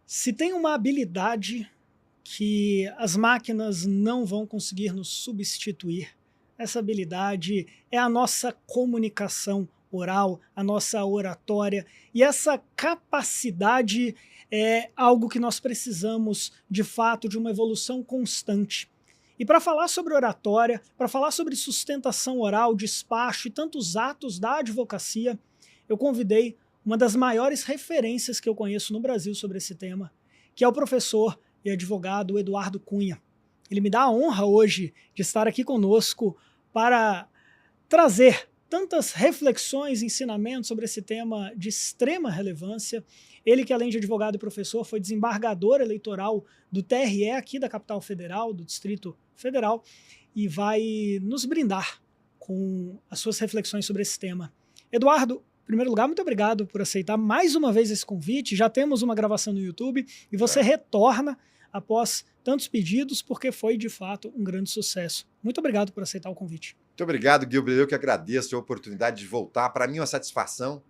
Se tem uma habilidade que as máquinas não vão conseguir nos substituir, essa habilidade é a nossa comunicação oral, a nossa oratória, e essa capacidade é algo que nós precisamos, de fato, de uma evolução constante. E para falar sobre oratória, para falar sobre sustentação oral, despacho e tantos atos da advocacia, eu convidei uma das maiores referências que eu conheço no Brasil sobre esse tema, que é o professor e advogado Eduardo Cunha. Ele me dá a honra hoje de estar aqui conosco para trazer tantas reflexões e ensinamentos sobre esse tema de extrema relevância. Ele que, além de advogado e professor, foi desembargador eleitoral do TRE aqui da capital federal, do Distrito Federal, e vai nos brindar com as suas reflexões sobre esse tema. Eduardo, em primeiro lugar, muito obrigado por aceitar mais uma vez esse convite. Já temos uma gravação no YouTube e você retorna após tantos pedidos, porque foi, de fato, um grande sucesso. Muito obrigado por aceitar o convite. Muito obrigado, Gilbert. Eu que agradeço a oportunidade de voltar. Para mim é uma satisfação,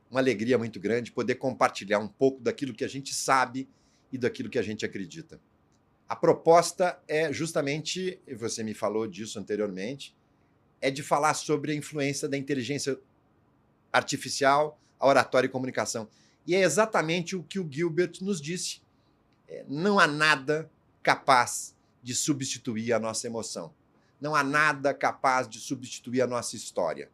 uma alegria muito grande poder compartilhar um pouco daquilo que a gente sabe e daquilo que a gente acredita. A proposta é justamente, e você me falou disso anteriormente, é de falar sobre a influência da inteligência artificial, a oratória e comunicação. E é exatamente o que o Gilbert nos disse. Não há nada capaz de substituir a nossa emoção. Não há nada capaz de substituir a nossa história.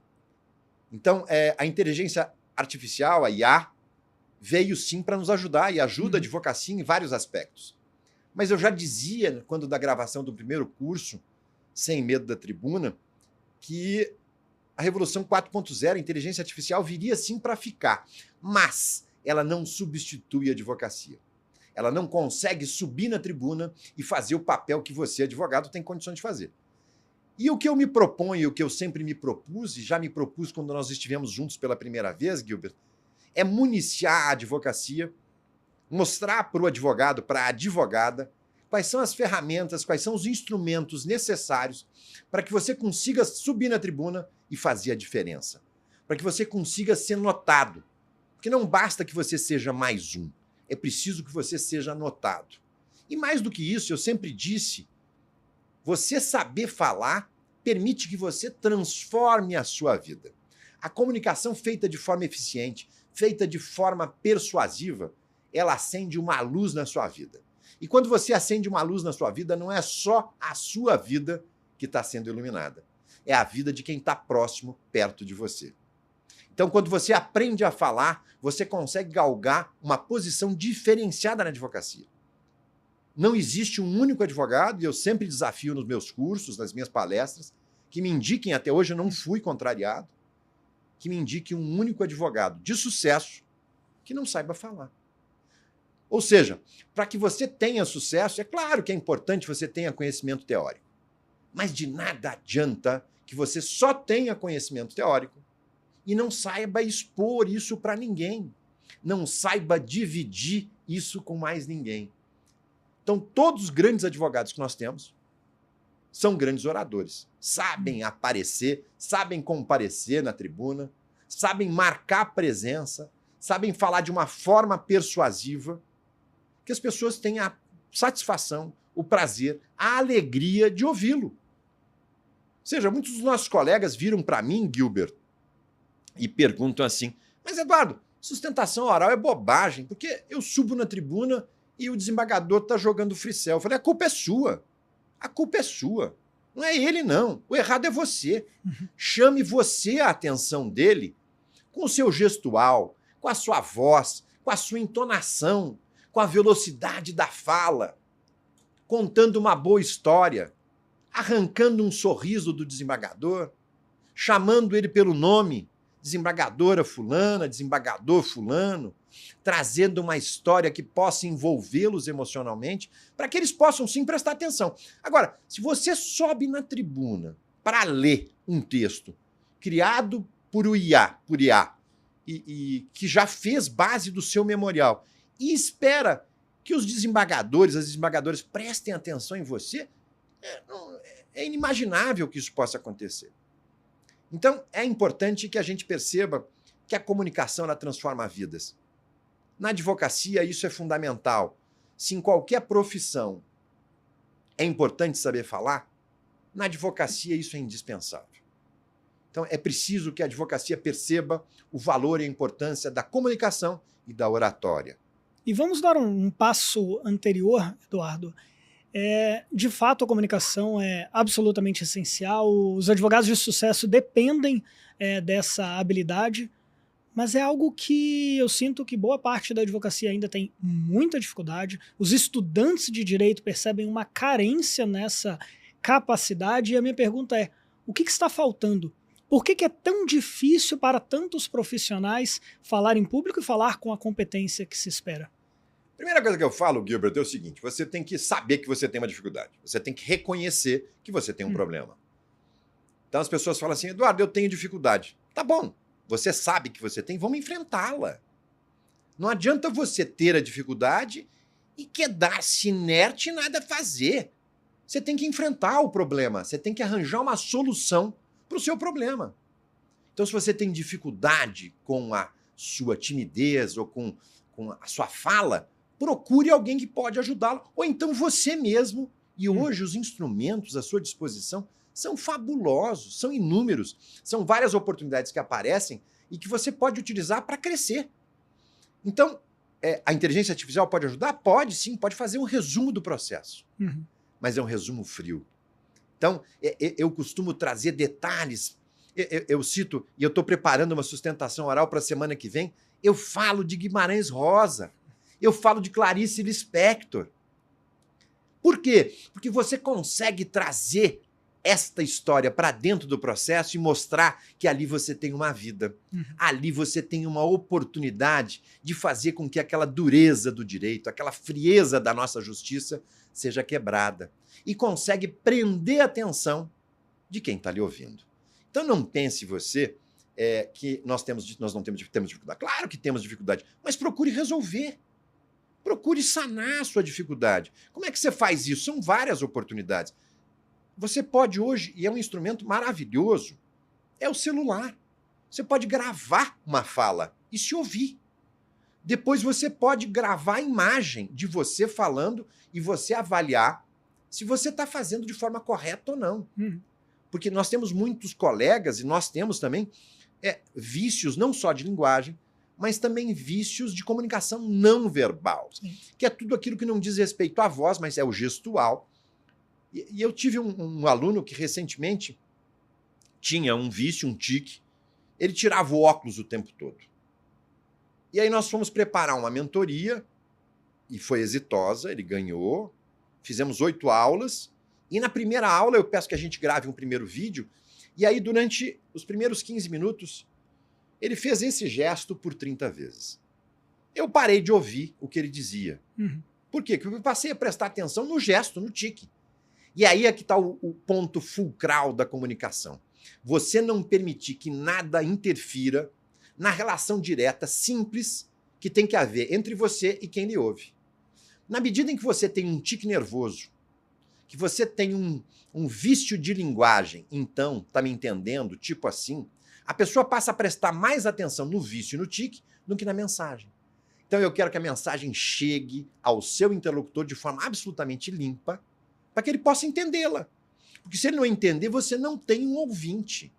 Então, a inteligência artificial, a IA, veio sim para nos ajudar e ajuda a advocacia em vários aspectos. Mas eu já dizia, quando da gravação do primeiro curso, Sem Medo da Tribuna, que a Revolução 4.0, a inteligência artificial, viria sim para ficar, mas ela não substitui a advocacia. Ela não consegue subir na tribuna e fazer o papel que você, advogado, tem condições de fazer. E o que eu me proponho, o que eu sempre me propus, e já me propus quando nós estivemos juntos pela primeira vez, Gilbert, é municiar a advocacia, mostrar para o advogado, para a advogada, quais são as ferramentas, quais são os instrumentos necessários para que você consiga subir na tribuna e fazer a diferença. Para que você consiga ser notado. Porque não basta que você seja mais um. É preciso que você seja notado. E mais do que isso, eu sempre disse, você saber falar permite que você transforme a sua vida. A comunicação feita de forma eficiente, feita de forma persuasiva, ela acende uma luz na sua vida. E quando você acende uma luz na sua vida, não é só a sua vida que está sendo iluminada. É a vida de quem está próximo, perto de você. Então, quando você aprende a falar, você consegue galgar uma posição diferenciada na advocacia. Não existe um único advogado, e eu sempre desafio nos meus cursos, nas minhas palestras, que me indiquem, até hoje eu não fui contrariado, que me indique um único advogado de sucesso que não saiba falar. Ou seja, para que você tenha sucesso, é claro que é importante você tenha conhecimento teórico, mas de nada adianta que você só tenha conhecimento teórico e não saiba expor isso para ninguém, não saiba dividir isso com mais ninguém. Então, todos os grandes advogados que nós temos são grandes oradores, sabem aparecer, sabem comparecer na tribuna, sabem marcar presença, sabem falar de uma forma persuasiva, que as pessoas tenham a satisfação, o prazer, a alegria de ouvi-lo. Ou seja, muitos dos nossos colegas viram para mim, Gilbert, e perguntam assim, mas Eduardo, sustentação oral é bobagem, porque eu subo na tribuna e o desembargador está jogando freestyle. Eu falei, a culpa é sua. A culpa é sua. Não é ele, não. O errado é você. Chame você a atenção dele com o seu gestual, com a sua voz, com a sua entonação, com a velocidade da fala, contando uma boa história, arrancando um sorriso do desembargador, chamando ele pelo nome, desembargadora fulana, desembargador fulano, trazendo uma história que possa envolvê-los emocionalmente, para que eles possam sim prestar atenção. Agora, se você sobe na tribuna para ler um texto criado por IA, e que já fez base do seu memorial, e espera que os desembargadores, as desembargadoras prestem atenção em você, é inimaginável que isso possa acontecer. Então, é importante que a gente perceba que a comunicação ela transforma vidas. Na advocacia, isso é fundamental. Se em qualquer profissão é importante saber falar, na advocacia isso é indispensável. Então, é preciso que a advocacia perceba o valor e a importância da comunicação e da oratória. E vamos dar um passo anterior, Eduardo. De fato, a comunicação é absolutamente essencial. Os advogados de sucesso dependem dessa habilidade, mas é algo que eu sinto que boa parte da advocacia ainda tem muita dificuldade. Os estudantes de direito percebem uma carência nessa capacidade, e a minha pergunta é: o que está faltando? Por que é tão difícil para tantos profissionais falar em público e falar com a competência que se espera? Primeira coisa que eu falo, Gilbert, é o seguinte: você tem que saber que você tem uma dificuldade. Você tem que reconhecer que você tem um problema. Então as pessoas falam assim: Eduardo, eu tenho dificuldade. Tá bom, você sabe que você tem, vamos enfrentá-la. Não adianta você ter a dificuldade e quedar-se inerte e nada fazer. Você tem que enfrentar o problema, você tem que arranjar uma solução para o seu problema. Então, se você tem dificuldade com a sua timidez ou com a sua fala, procure alguém que pode ajudá-lo, ou então você mesmo. E hoje os instrumentos à sua disposição são fabulosos, são inúmeros, são várias oportunidades que aparecem e que você pode utilizar para crescer. Então, a inteligência artificial pode ajudar? Pode sim, pode fazer um resumo do processo, mas é um resumo frio. Então, eu costumo trazer detalhes. Eu cito, e eu estou preparando uma sustentação oral para a semana que vem, eu falo de Guimarães Rosa, eu falo de Clarice Lispector. Por quê? Porque você consegue trazer esta história para dentro do processo e mostrar que ali você tem uma vida. Ali você tem uma oportunidade de fazer com que aquela dureza do direito, aquela frieza da nossa justiça seja quebrada. E consegue prender a atenção de quem está lhe ouvindo. Então não pense você que nós não temos dificuldade. Claro que temos dificuldade, mas procure resolver. Procure sanar a sua dificuldade. Como é que você faz isso? São várias oportunidades. Você pode hoje, e é um instrumento maravilhoso, é o celular. Você pode gravar uma fala e se ouvir. Depois você pode gravar a imagem de você falando e você avaliar se você está fazendo de forma correta ou não. Porque nós temos muitos colegas e nós temos também vícios não só de linguagem, mas também vícios de comunicação não verbal, que é tudo aquilo que não diz respeito à voz, mas é o gestual. E eu tive um aluno que recentemente tinha um vício, um tique, ele tirava o óculos o tempo todo. E aí nós fomos preparar uma mentoria, e foi exitosa, ele ganhou, fizemos 8 aulas, e na primeira aula eu peço que a gente grave um primeiro vídeo, e aí durante os primeiros 15 minutos, ele fez esse gesto por 30 vezes. Eu parei de ouvir o que ele dizia. Por quê? Porque eu passei a prestar atenção no gesto, no tique. E aí é que está o ponto fulcral da comunicação. Você não permitir que nada interfira na relação direta, simples, que tem que haver entre você e quem lhe ouve. Na medida em que você tem um tique nervoso, que você tem um vício de linguagem, então, tá me entendendo, tipo assim, a pessoa passa a prestar mais atenção no vício e no tique do que na mensagem. Então eu quero que a mensagem chegue ao seu interlocutor de forma absolutamente limpa, para que ele possa entendê-la. Porque se ele não entender, você não tem um ouvinte.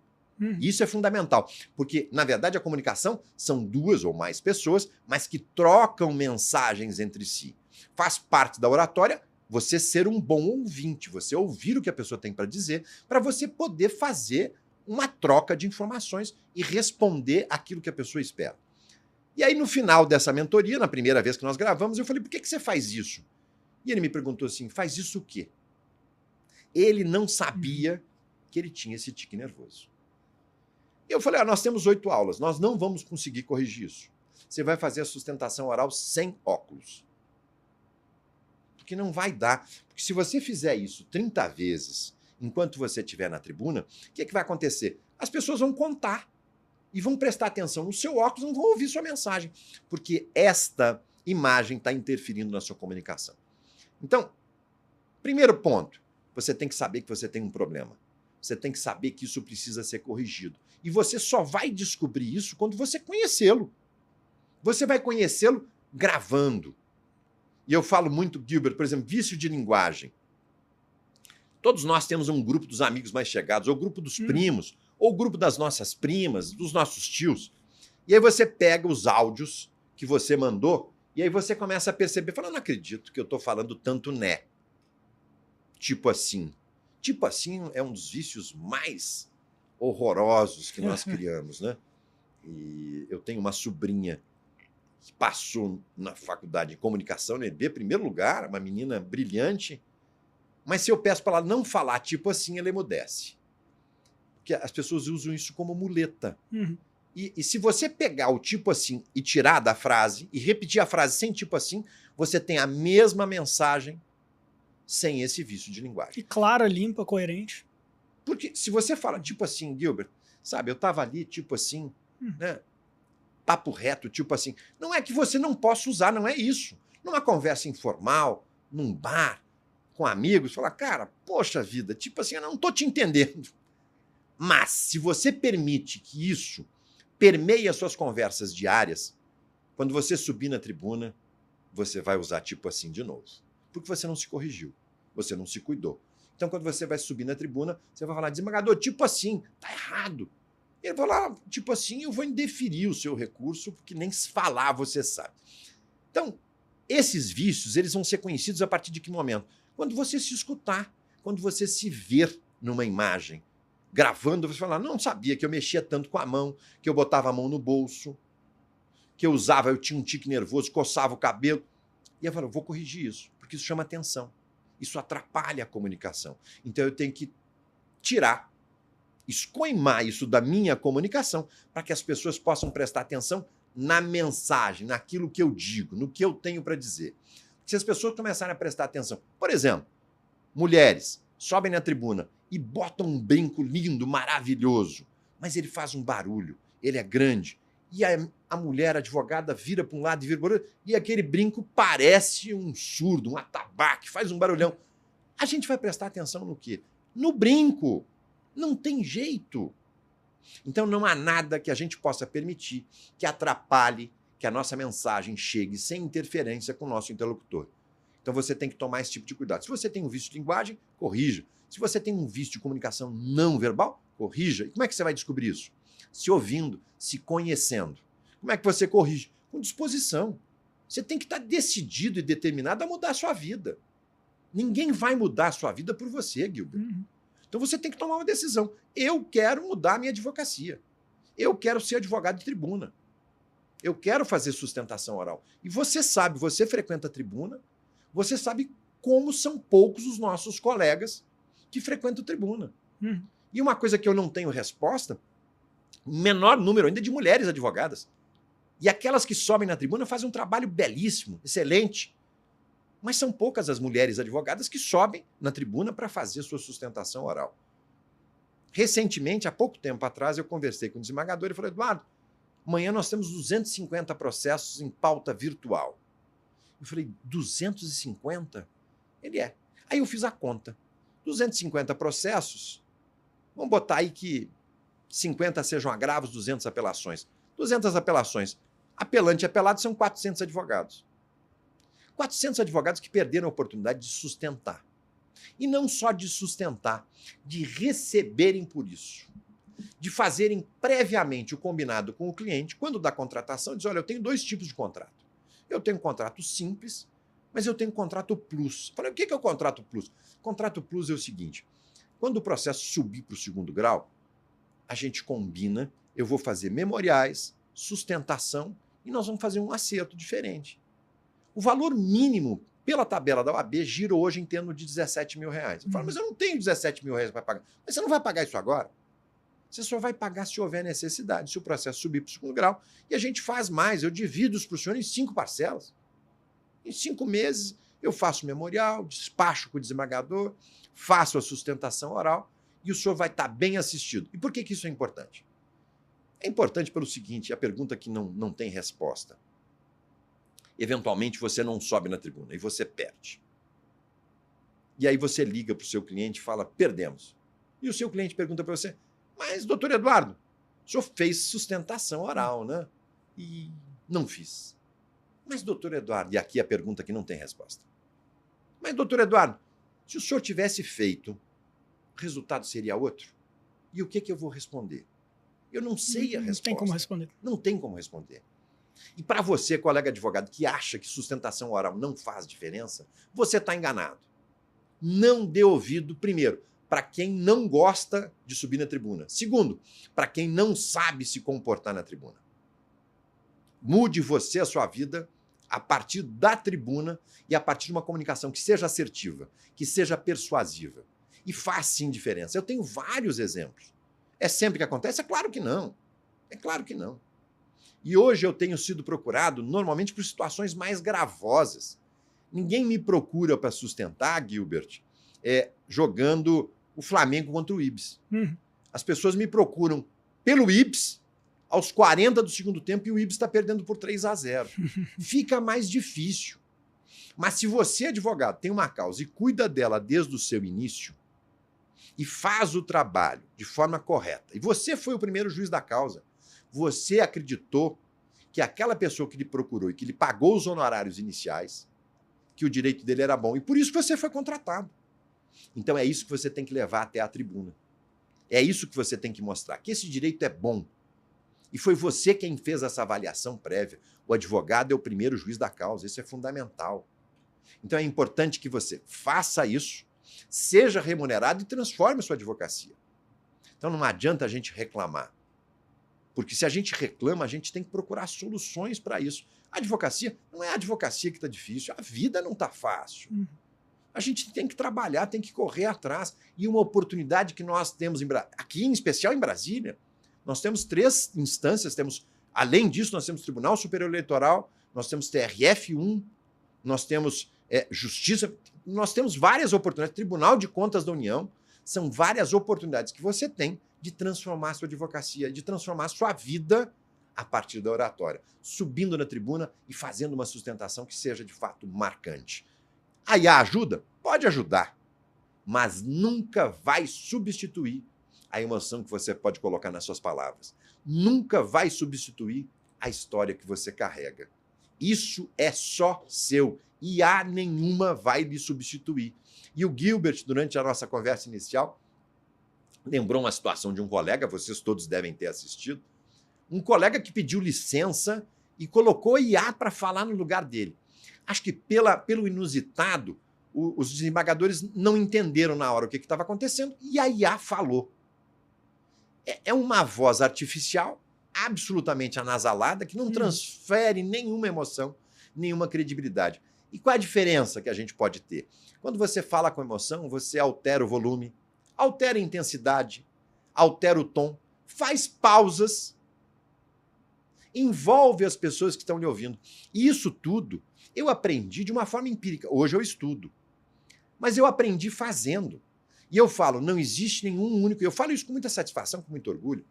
Isso é fundamental, porque, na verdade, a comunicação são 2 ou mais pessoas, mas que trocam mensagens entre si. Faz parte da oratória você ser um bom ouvinte, você ouvir o que a pessoa tem para dizer, para você poder fazer uma troca de informações e responder aquilo que a pessoa espera. E aí, no final dessa mentoria, na primeira vez que nós gravamos, eu falei: por que você faz isso? E ele me perguntou assim: faz isso o quê? Ele não sabia que ele tinha esse tique nervoso. Eu falei: nós temos 8 aulas, nós não vamos conseguir corrigir isso. Você vai fazer a sustentação oral sem óculos. Porque não vai dar. Porque se você fizer isso 30 vezes, enquanto você estiver na tribuna, o que vai acontecer? As pessoas vão contar e vão prestar atenção no seu óculos, não vão ouvir sua mensagem, porque esta imagem está interferindo na sua comunicação. Então, primeiro ponto, você tem que saber que você tem um problema. Você tem que saber que isso precisa ser corrigido. E você só vai descobrir isso quando você conhecê-lo. Você vai conhecê-lo gravando. E eu falo muito, Gilbert, por exemplo, vício de linguagem. Todos nós temos um grupo dos amigos mais chegados, ou grupo dos primos, ou grupo das nossas primas, dos nossos tios. E aí você pega os áudios que você mandou e aí você começa a perceber, fala, não acredito que eu estou falando tanto né. Tipo assim. Tipo assim é um dos vícios mais horrorosos que nós criamos, né? E eu tenho uma sobrinha que passou na faculdade de comunicação, na EB, primeiro lugar, uma menina brilhante, mas se eu peço para ela não falar tipo assim, ela emudece. Porque as pessoas usam isso como muleta. E se você pegar o tipo assim e tirar da frase, e repetir a frase sem tipo assim, você tem a mesma mensagem sem esse vício de linguagem. E clara, limpa, coerente. Porque se você fala tipo assim, Gilbert, sabe, eu estava ali tipo assim, né? Papo reto, tipo assim. Não é que você não possa usar, não é isso. Numa conversa informal, num bar, com amigos, falar, cara, poxa vida, tipo assim, eu não tô te entendendo. Mas se você permite que isso permeie as suas conversas diárias, quando você subir na tribuna, você vai usar tipo assim de novo. Porque você não se corrigiu, você não se cuidou. Então, quando você vai subir na tribuna, você vai falar, desembargador, tipo assim, tá errado. Ele vai falar, tipo assim, eu vou indeferir o seu recurso, porque nem se falar você sabe. Então, esses vícios, eles vão ser conhecidos a partir de que momento? Quando você se escutar, quando você se ver numa imagem, gravando, você falar, não sabia que eu mexia tanto com a mão, que eu botava a mão no bolso, que eu tinha um tique nervoso, coçava o cabelo. E eu falo, vou corrigir isso, porque isso chama atenção. Isso atrapalha a comunicação. Então eu tenho que tirar, escoimar isso da minha comunicação para que as pessoas possam prestar atenção na mensagem, naquilo que eu digo, no que eu tenho para dizer. Se as pessoas começarem a prestar atenção, por exemplo, mulheres sobem na tribuna e botam um brinco lindo, maravilhoso, mas ele faz um barulho, ele é grande, e a mulher advogada vira para um lado e vira para o outro, e aquele brinco parece um surdo, um atabaque, faz um barulhão. A gente vai prestar atenção no quê? No brinco. Não tem jeito. Então não há nada que a gente possa permitir que atrapalhe que a nossa mensagem chegue sem interferência com o nosso interlocutor. Então você tem que tomar esse tipo de cuidado. Se você tem um vício de linguagem, corrija. Se você tem um vício de comunicação não verbal, corrija. E como é que você vai descobrir isso? Se ouvindo, se conhecendo. Como é que você corrige? Com disposição. Você tem que estar decidido e determinado a mudar a sua vida. Ninguém vai mudar a sua vida por você, Gilbert. Então você tem que tomar uma decisão. Eu quero mudar a minha advocacia. Eu quero ser advogado de tribuna. Eu quero fazer sustentação oral. E você sabe, você frequenta a tribuna, você sabe como são poucos os nossos colegas que frequentam a tribuna. E uma coisa que eu não tenho resposta, menor número ainda de mulheres advogadas. E aquelas que sobem na tribuna fazem um trabalho belíssimo, excelente. Mas são poucas as mulheres advogadas que sobem na tribuna para fazer sua sustentação oral. Recentemente, há pouco tempo atrás, eu conversei com o desembargador e falei, Eduardo, amanhã nós temos 250 processos em pauta virtual. Eu falei, 250? Ele é. Aí eu fiz a conta. 250 processos, vamos botar aí que 50 sejam agravos, 200 apelações. 200 apelações. Apelante e apelado são 400 advogados. 400 advogados que perderam a oportunidade de sustentar. E não só de sustentar, de receberem por isso. De fazerem previamente o combinado com o cliente, quando da contratação, diz, olha, eu tenho 2 tipos de contrato. Eu tenho um contrato simples, mas eu tenho um contrato plus. Falei, o que é o contrato plus? Contrato plus é o seguinte, quando o processo subir para o 2º grau, a gente combina, eu vou fazer memoriais, sustentação, e nós vamos fazer um acerto diferente. O valor mínimo pela tabela da OAB gira hoje em torno de R$17 mil. Eu falo, mas eu não tenho R$17 mil para pagar. Mas você não vai pagar isso agora? Você só vai pagar se houver necessidade, se o processo subir para o 2º grau. E a gente faz mais, eu divido os para o senhor em 5 parcelas. Em 5 meses, eu faço o memorial, despacho com o desembargador, faço a sustentação oral e o senhor vai estar bem assistido. E por que isso é importante? É importante pelo seguinte, a pergunta que não tem resposta. Eventualmente você não sobe na tribuna e você perde. E aí você liga para o seu cliente e fala, perdemos. E o seu cliente pergunta para você, mas, doutor Eduardo, o senhor fez sustentação oral, né? E não fiz. Mas, doutor Eduardo, e aqui a pergunta que não tem resposta. Mas, doutor Eduardo, se o senhor tivesse feito, o resultado seria outro? E o que eu vou responder? Eu não sei a resposta. Não tem como responder. Não tem como responder. E para você, colega advogado, que acha que sustentação oral não faz diferença, você está enganado. Não dê ouvido, primeiro, para quem não gosta de subir na tribuna. Segundo, para quem não sabe se comportar na tribuna. Mude você a sua vida a partir da tribuna e a partir de uma comunicação que seja assertiva, que seja persuasiva. E faz sim diferença. Eu tenho vários exemplos. É sempre que acontece? É claro que não. É claro que não. E hoje eu tenho sido procurado normalmente por situações mais gravosas. Ninguém me procura para sustentar, Gilbert, jogando o Flamengo contra o Ibis. As pessoas me procuram pelo Ibis aos 40 do segundo tempo e o Ibis está perdendo por 3-0. Fica mais difícil. Mas se você, advogado, tem uma causa e cuida dela desde o seu início e faz o trabalho de forma correta, e você foi o primeiro juiz da causa, você acreditou que aquela pessoa que lhe procurou e que lhe pagou os honorários iniciais, que o direito dele era bom, e por isso que você foi contratado. Então é isso que você tem que levar até a tribuna. É isso que você tem que mostrar, que esse direito é bom. E foi você quem fez essa avaliação prévia. O advogado é o primeiro juiz da causa, isso é fundamental. Então é importante que você faça isso, seja remunerado e transforme a sua advocacia. Então não adianta a gente reclamar. Porque se a gente reclama, a gente tem que procurar soluções para isso. A advocacia não é a advocacia que está difícil, a vida não está fácil. A gente tem que trabalhar, tem que correr atrás. E uma oportunidade que nós temos, aqui em especial em Brasília, nós temos 3 instâncias, além disso, nós temos Tribunal Superior Eleitoral, nós temos TRF1, nós temos Justiça, nós temos várias oportunidades, Tribunal de Contas da União, são várias oportunidades que você tem de transformar a sua advocacia, de transformar a sua vida a partir da oratória, subindo na tribuna e fazendo uma sustentação que seja de fato marcante. A IA ajuda? Pode ajudar, mas nunca vai substituir a emoção que você pode colocar nas suas palavras. Nunca vai substituir a história que você carrega. Isso é só seu. IA nenhuma vai lhe substituir. E o Gilbert, durante a nossa conversa inicial, lembrou uma situação de um colega, vocês todos devem ter assistido, um colega que pediu licença e colocou IA para falar no lugar dele. Acho que pelo inusitado, os desembargadores não entenderam na hora o que estava acontecendo e a IA falou. É uma voz artificial, absolutamente anasalada, que não transfere nenhuma emoção, nenhuma credibilidade. E qual a diferença que a gente pode ter? Quando você fala com emoção, você altera o volume, altera a intensidade, altera o tom, faz pausas, envolve as pessoas que estão lhe ouvindo. E isso tudo eu aprendi de uma forma empírica. Hoje eu estudo. Mas eu aprendi fazendo. E eu falo, não existe nenhum único... Eu falo isso com muita satisfação, com muito orgulho.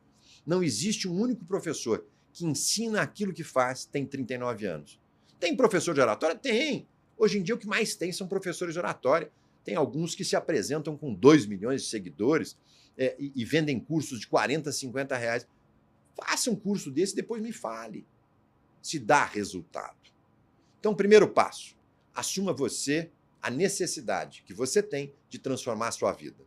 Não existe um único professor que ensina aquilo que faz, tem 39 anos. Tem professor de oratória? Tem. Hoje em dia o que mais tem são professores de oratória. Tem alguns que se apresentam com 2 milhões de seguidores e vendem cursos de 40, 50 reais. Faça um curso desse e depois me fale se dá resultado. Então, primeiro passo, assuma você a necessidade que você tem de transformar a sua vida.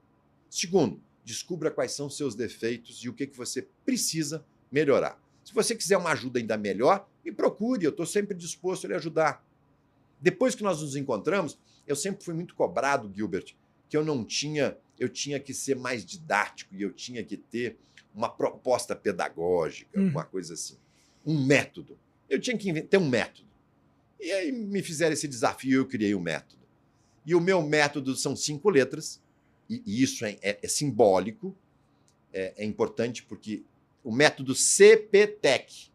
Segundo, descubra quais são os seus defeitos e o que você precisa melhorar. Se você quiser uma ajuda ainda melhor, me procure, eu estou sempre disposto a lhe ajudar. Depois que nós nos encontramos, eu sempre fui muito cobrado, Gilbert, que eu tinha que ser mais didático e eu tinha que ter uma proposta pedagógica, uma coisa assim, um método. Eu tinha que ter um método. E aí me fizeram esse desafio e eu criei o método. E o meu método são 5 letras, e isso é simbólico, é importante porque o método CPTEC,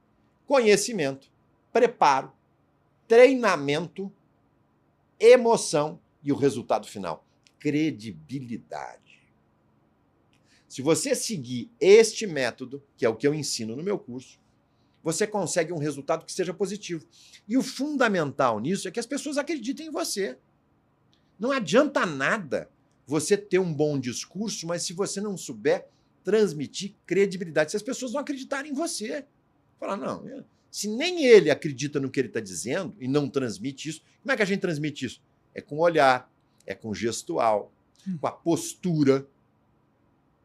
conhecimento, preparo, treinamento, emoção e o resultado final, credibilidade. Se você seguir este método, que é o que eu ensino no meu curso, você consegue um resultado que seja positivo. E o fundamental nisso é que as pessoas acreditem em você. Não adianta nada você ter um bom discurso, mas se você não souber transmitir credibilidade, se as pessoas não acreditarem em você. Falar, não, Se nem ele acredita no que ele está dizendo e não transmite isso, como é que a gente transmite isso? É com o olhar, é com o gestual, com a postura.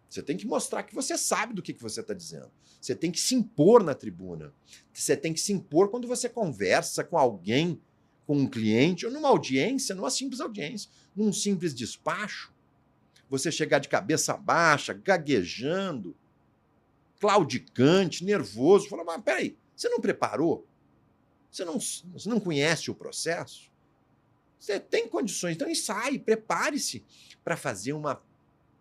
Você tem que mostrar que você sabe do que você está dizendo. Você tem que se impor na tribuna. Você tem que se impor quando você conversa com alguém, com um cliente, ou numa audiência, numa simples audiência, num simples despacho. Você chegar de cabeça baixa, gaguejando, claudicante, nervoso, falar, mas peraí, você não preparou? Você não conhece o processo? Você tem condições, então ensaie, prepare-se para fazer uma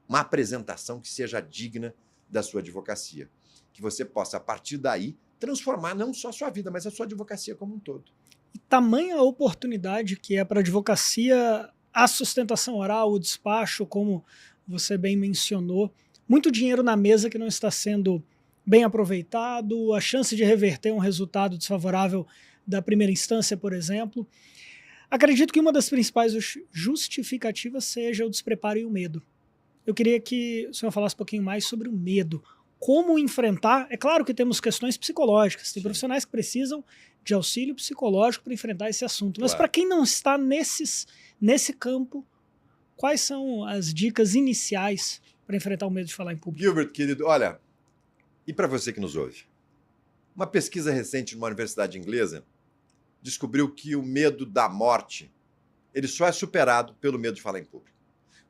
apresentação que seja digna da sua advocacia. Que você possa, a partir daí, transformar não só a sua vida, mas a sua advocacia como um todo. E tamanha oportunidade que é para a advocacia a sustentação oral, o despacho, como você bem mencionou, muito dinheiro na mesa que não está sendo bem aproveitado, a chance de reverter um resultado desfavorável da primeira instância, por exemplo. Acredito que uma das principais justificativas seja o despreparo e o medo. Eu queria que o senhor falasse um pouquinho mais sobre o medo. Como enfrentar? É claro que temos questões psicológicas, tem profissionais que precisam de auxílio psicológico para enfrentar esse assunto. Mas para quem não está nesse campo, quais são as dicas iniciais para enfrentar o medo de falar em público? Gilbert, querido, olha, e para você que nos ouve, uma pesquisa recente numa universidade inglesa descobriu que o medo da morte ele só é superado pelo medo de falar em público.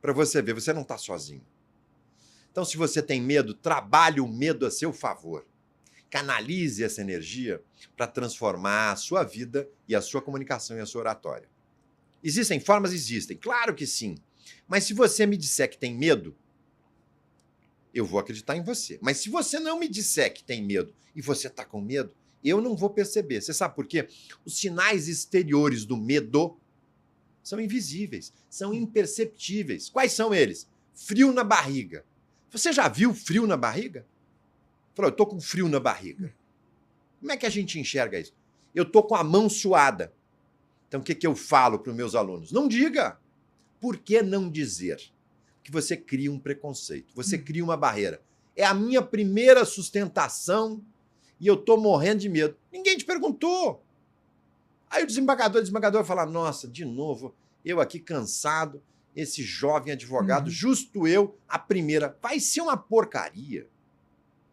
Para você ver, você não está sozinho. Então, se você tem medo, trabalhe o medo a seu favor. Canalize essa energia para transformar a sua vida e a sua comunicação e a sua oratória. Existem formas? Existem. Claro que sim. Mas se você me disser que tem medo, eu vou acreditar em você. Mas se você não me disser que tem medo e você está com medo, eu não vou perceber. Você sabe por quê? Os sinais exteriores do medo são invisíveis, são imperceptíveis. Quais são eles? Frio na barriga. Você já viu frio na barriga? Falou, eu estou com frio na barriga. Como é que a gente enxerga isso? Eu estou com a mão suada. Então, o que eu falo para os meus alunos? Não diga. Por que não dizer? Porque você cria um preconceito, você cria uma barreira. É a minha primeira sustentação e eu estou morrendo de medo. Ninguém te perguntou. Aí o desembargador vai falar, nossa, de novo, eu aqui cansado, esse jovem advogado, justo eu, a primeira. Vai ser uma porcaria.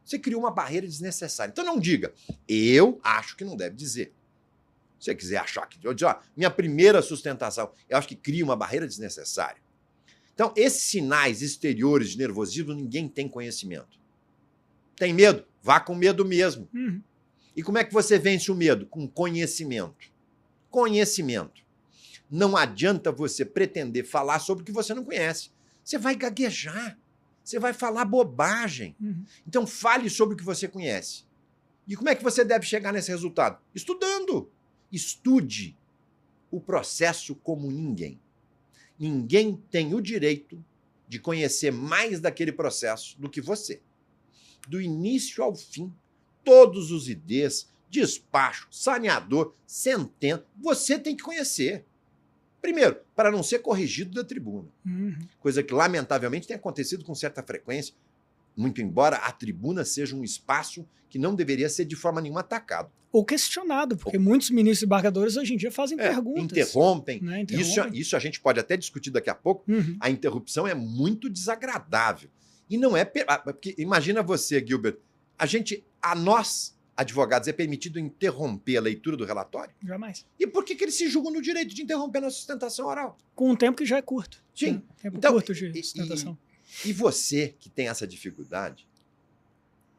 Você criou uma barreira desnecessária. Então não diga, eu acho que não deve dizer. Se você quiser achar que... Eu digo, ó, minha primeira sustentação, eu acho que cria uma barreira desnecessária. Então, esses sinais exteriores de nervosismo, ninguém tem conhecimento. Tem medo? Vá com medo mesmo. E como é que você vence o medo? Com conhecimento. Conhecimento. Não adianta você pretender falar sobre o que você não conhece. Você vai gaguejar. Você vai falar bobagem. Então, fale sobre o que você conhece. E como é que você deve chegar nesse resultado? Estudando. Estude o processo como ninguém. Ninguém tem o direito de conhecer mais daquele processo do que você. Do início ao fim, todos os IDs, despacho, saneador, sentença, você tem que conhecer. Primeiro, para não ser corrigido da tribuna. Coisa que, lamentavelmente, tem acontecido com certa frequência, muito embora a tribuna seja um espaço que não deveria ser de forma nenhuma atacado. Ou questionado, porque muitos ministros e embargadores hoje em dia fazem perguntas. Interrompem. Né? Isso a gente pode até discutir daqui a pouco. A interrupção é muito desagradável. E não é... Porque imagina você, Gilbert, a nós, advogados, é permitido interromper a leitura do relatório? Jamais. E por que eles se julgam no direito de interromper na sustentação oral? Com um tempo que já é curto. Sim. Tempo curto de sustentação. E você que tem essa dificuldade,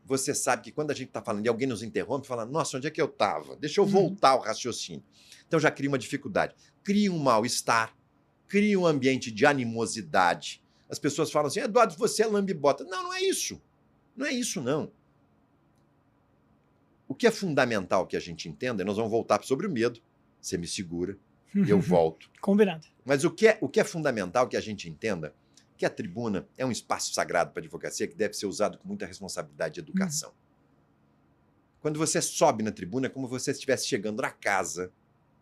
você sabe que quando a gente está falando e alguém nos interrompe, fala, nossa, onde é que eu estava? Deixa eu voltar ao raciocínio. Então já cria uma dificuldade. Cria um mal-estar, cria um ambiente de animosidade. As pessoas falam assim, Eduardo, você é lambibota. Não, não é isso. Não é isso, não. O que é fundamental que a gente entenda, e nós vamos voltar sobre o medo, você me segura, e eu volto. Combinado. Mas o que é fundamental que a gente entenda que a tribuna é um espaço sagrado para a advocacia que deve ser usado com muita responsabilidade e educação. Quando você sobe na tribuna, é como se você estivesse chegando na casa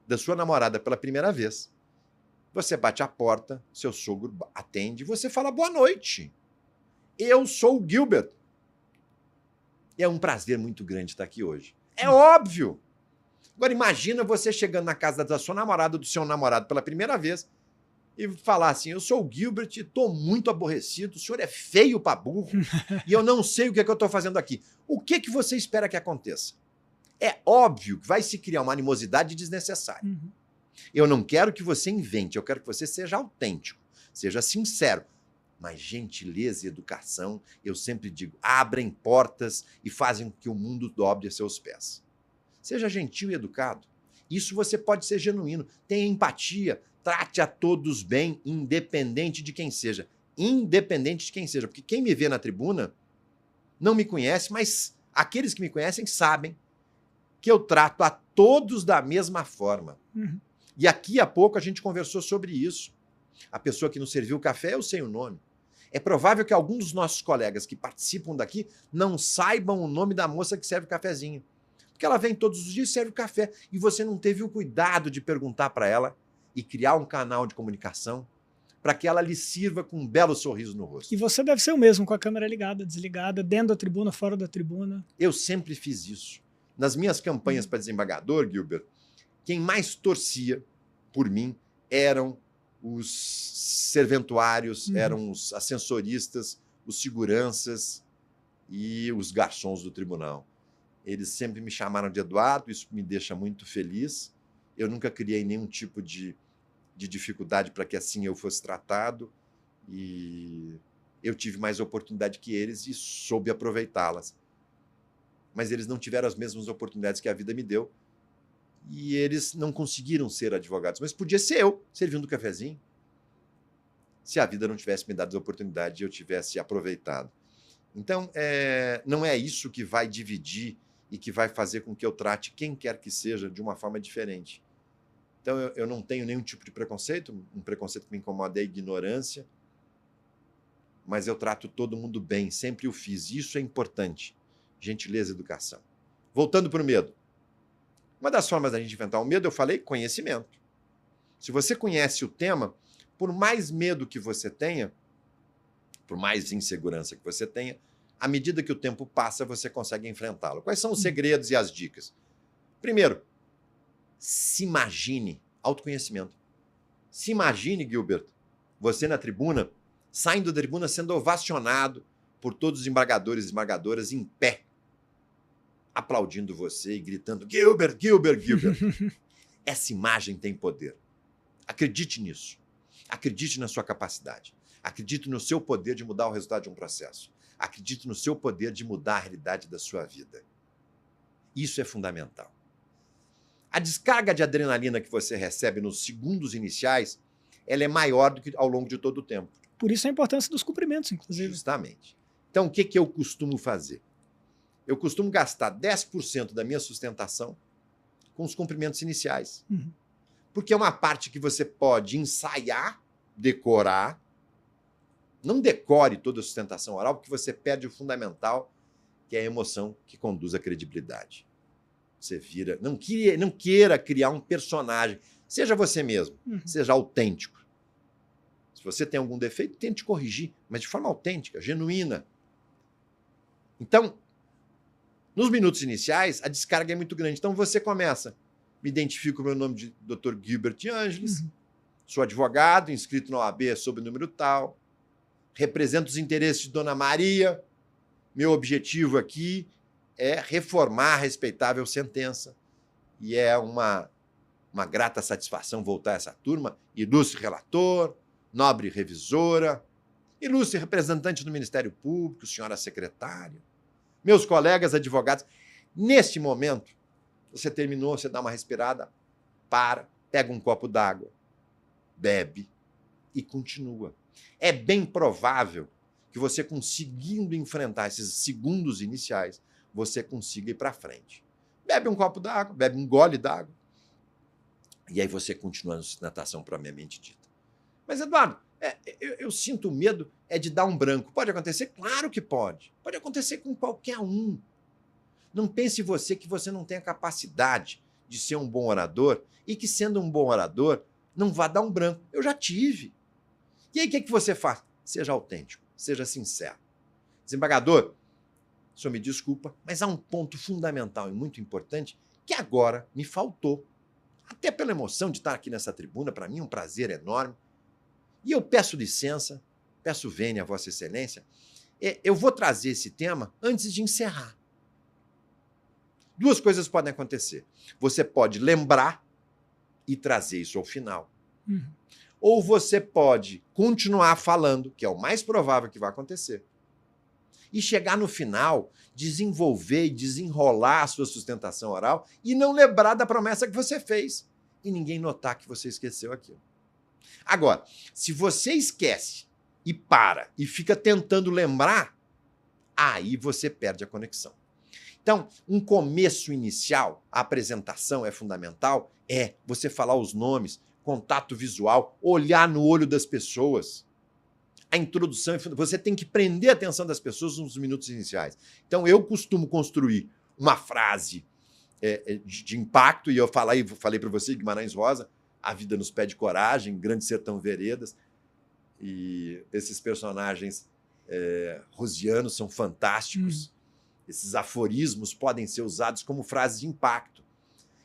da sua namorada pela primeira vez. Você bate a porta, seu sogro atende, você fala boa noite. Eu sou o Gilbert. E é um prazer muito grande estar aqui hoje. É óbvio Agora imagina você chegando na casa da sua namorada, do seu namorado pela primeira vez e falar assim, eu sou o Gilbert, estou muito aborrecido, o senhor é feio para burro e eu não sei o que é que eu estou fazendo aqui. O que que você espera que aconteça? É óbvio que vai se criar uma animosidade desnecessária. Uhum. Eu não quero que você invente, eu quero que você seja autêntico, seja sincero. Mas gentileza e educação, eu sempre digo, abrem portas e fazem com que o mundo dobre a seus pés. Seja gentil e educado. Isso você pode ser genuíno. Tenha empatia. Trate a todos bem, independente de quem seja. Independente de quem seja. Porque quem me vê na tribuna não me conhece, mas aqueles que me conhecem sabem que eu trato a todos da mesma forma. Uhum. E aqui há pouco a gente conversou sobre isso. A pessoa que nos serviu o café, eu sei o nome. É provável que alguns dos nossos colegas que participam daqui não saibam o nome da moça que serve o cafezinho. Porque ela vem todos os dias e serve o café. E você não teve o cuidado de perguntar para ela e criar um canal de comunicação para que ela lhe sirva com um belo sorriso no rosto. E você deve ser o mesmo, com a câmera ligada, desligada, dentro da tribuna, fora da tribuna. Eu sempre fiz isso. Nas minhas campanhas para desembargador, Gilbert, quem mais torcia por mim eram os serventuários, eram os ascensoristas, os seguranças e os garçons do tribunal. Eles sempre me chamaram de Eduardo, isso me deixa muito feliz. Eu nunca criei nenhum tipo de dificuldade para que assim eu fosse tratado e eu tive mais oportunidade que eles e soube aproveitá-las. Mas eles não tiveram as mesmas oportunidades que a vida me deu e eles não conseguiram ser advogados. Mas podia ser eu, servindo um cafezinho, se a vida não tivesse me dado a oportunidade e eu tivesse aproveitado. Então, não é isso que vai dividir e que vai fazer com que eu trate quem quer que seja de uma forma diferente. Então, eu não tenho nenhum tipo de preconceito, um preconceito que me incomoda é a ignorância, mas eu trato todo mundo bem, sempre o fiz. Isso é importante. Gentileza e educação. Voltando para o medo. Uma das formas da gente enfrentar o medo, eu falei, conhecimento. Se você conhece o tema, por mais medo que você tenha, por mais insegurança que você tenha, à medida que o tempo passa, você consegue enfrentá-lo. Quais são os segredos e as dicas? Primeiro, se imagine, autoconhecimento. Se imagine, Gilbert, você na tribuna, saindo da tribuna sendo ovacionado por todos os embargadores e esmagadoras em pé, aplaudindo você e gritando, Gilbert, Gilbert, Gilbert. Essa imagem tem poder. Acredite nisso. Acredite na sua capacidade. Acredite no seu poder de mudar o resultado de um processo. Acredite no seu poder de mudar a realidade da sua vida. Isso é fundamental. A descarga de adrenalina que você recebe nos segundos iniciais, ela é maior do que ao longo de todo o tempo. Por isso a importância dos cumprimentos, inclusive. Justamente. Então, o que eu costumo fazer? Eu costumo gastar 10% da minha sustentação com os cumprimentos iniciais. Uhum. Porque é uma parte que você pode ensaiar, decorar. Não decore toda a sustentação oral, porque você perde o fundamental, que é a emoção que conduz à credibilidade. Você vira... Não queira criar um personagem. Seja você mesmo. Seja autêntico. Se você tem algum defeito, tente corrigir, mas de forma autêntica, genuína. Então, nos minutos iniciais, a descarga é muito grande. Então, você começa. Me identifico com o meu nome de Dr. Gilbert Ângeles. Sou advogado, inscrito na OAB sob o número tal. Represento os interesses de Dona Maria. Meu objetivo aqui é reformar a respeitável sentença. E é uma grata satisfação voltar a essa turma. Ilustre relator, nobre revisora, ilustre representante do Ministério Público, senhora secretária, meus colegas advogados. Neste momento, você terminou, você dá uma respirada, para, pega um copo d'água, bebe e continua. É bem provável que você, conseguindo enfrentar esses segundos iniciais, você consiga ir para frente. Bebe um copo d'água, bebe um gole d'água, e aí você continua na natação propriamente dita. Mas, Eduardo, eu sinto medo de dar um branco. Pode acontecer? Claro que pode. Pode acontecer com qualquer um. Não pense você que você não tem a capacidade de ser um bom orador e que, sendo um bom orador, não vá dar um branco. Eu já tive. E aí, o que você faz? Seja autêntico, seja sincero. Desembargador, o senhor me desculpa, mas há um ponto fundamental e muito importante que agora me faltou. Até pela emoção de estar aqui nessa tribuna, para mim é um prazer enorme. E eu peço licença, peço vênia a Vossa Excelência, eu vou trazer esse tema antes de encerrar. Duas coisas podem acontecer. Você pode lembrar e trazer isso ao final. Ou você pode continuar falando, que é o mais provável que vai acontecer, e chegar no final, desenvolver e desenrolar a sua sustentação oral e não lembrar da promessa que você fez e ninguém notar que você esqueceu aquilo. Agora, se você esquece e para e fica tentando lembrar, aí você perde a conexão. Então, um começo inicial, a apresentação é fundamental, é você falar os nomes, contato visual, olhar no olho das pessoas. A introdução, você tem que prender a atenção das pessoas nos minutos iniciais. Então, eu costumo construir uma frase de impacto, e eu falei para você, Guimarães Rosa, A Vida nos Pede Coragem, Grande Sertão Veredas, e esses personagens rosianos são fantásticos. Esses aforismos podem ser usados como frases de impacto.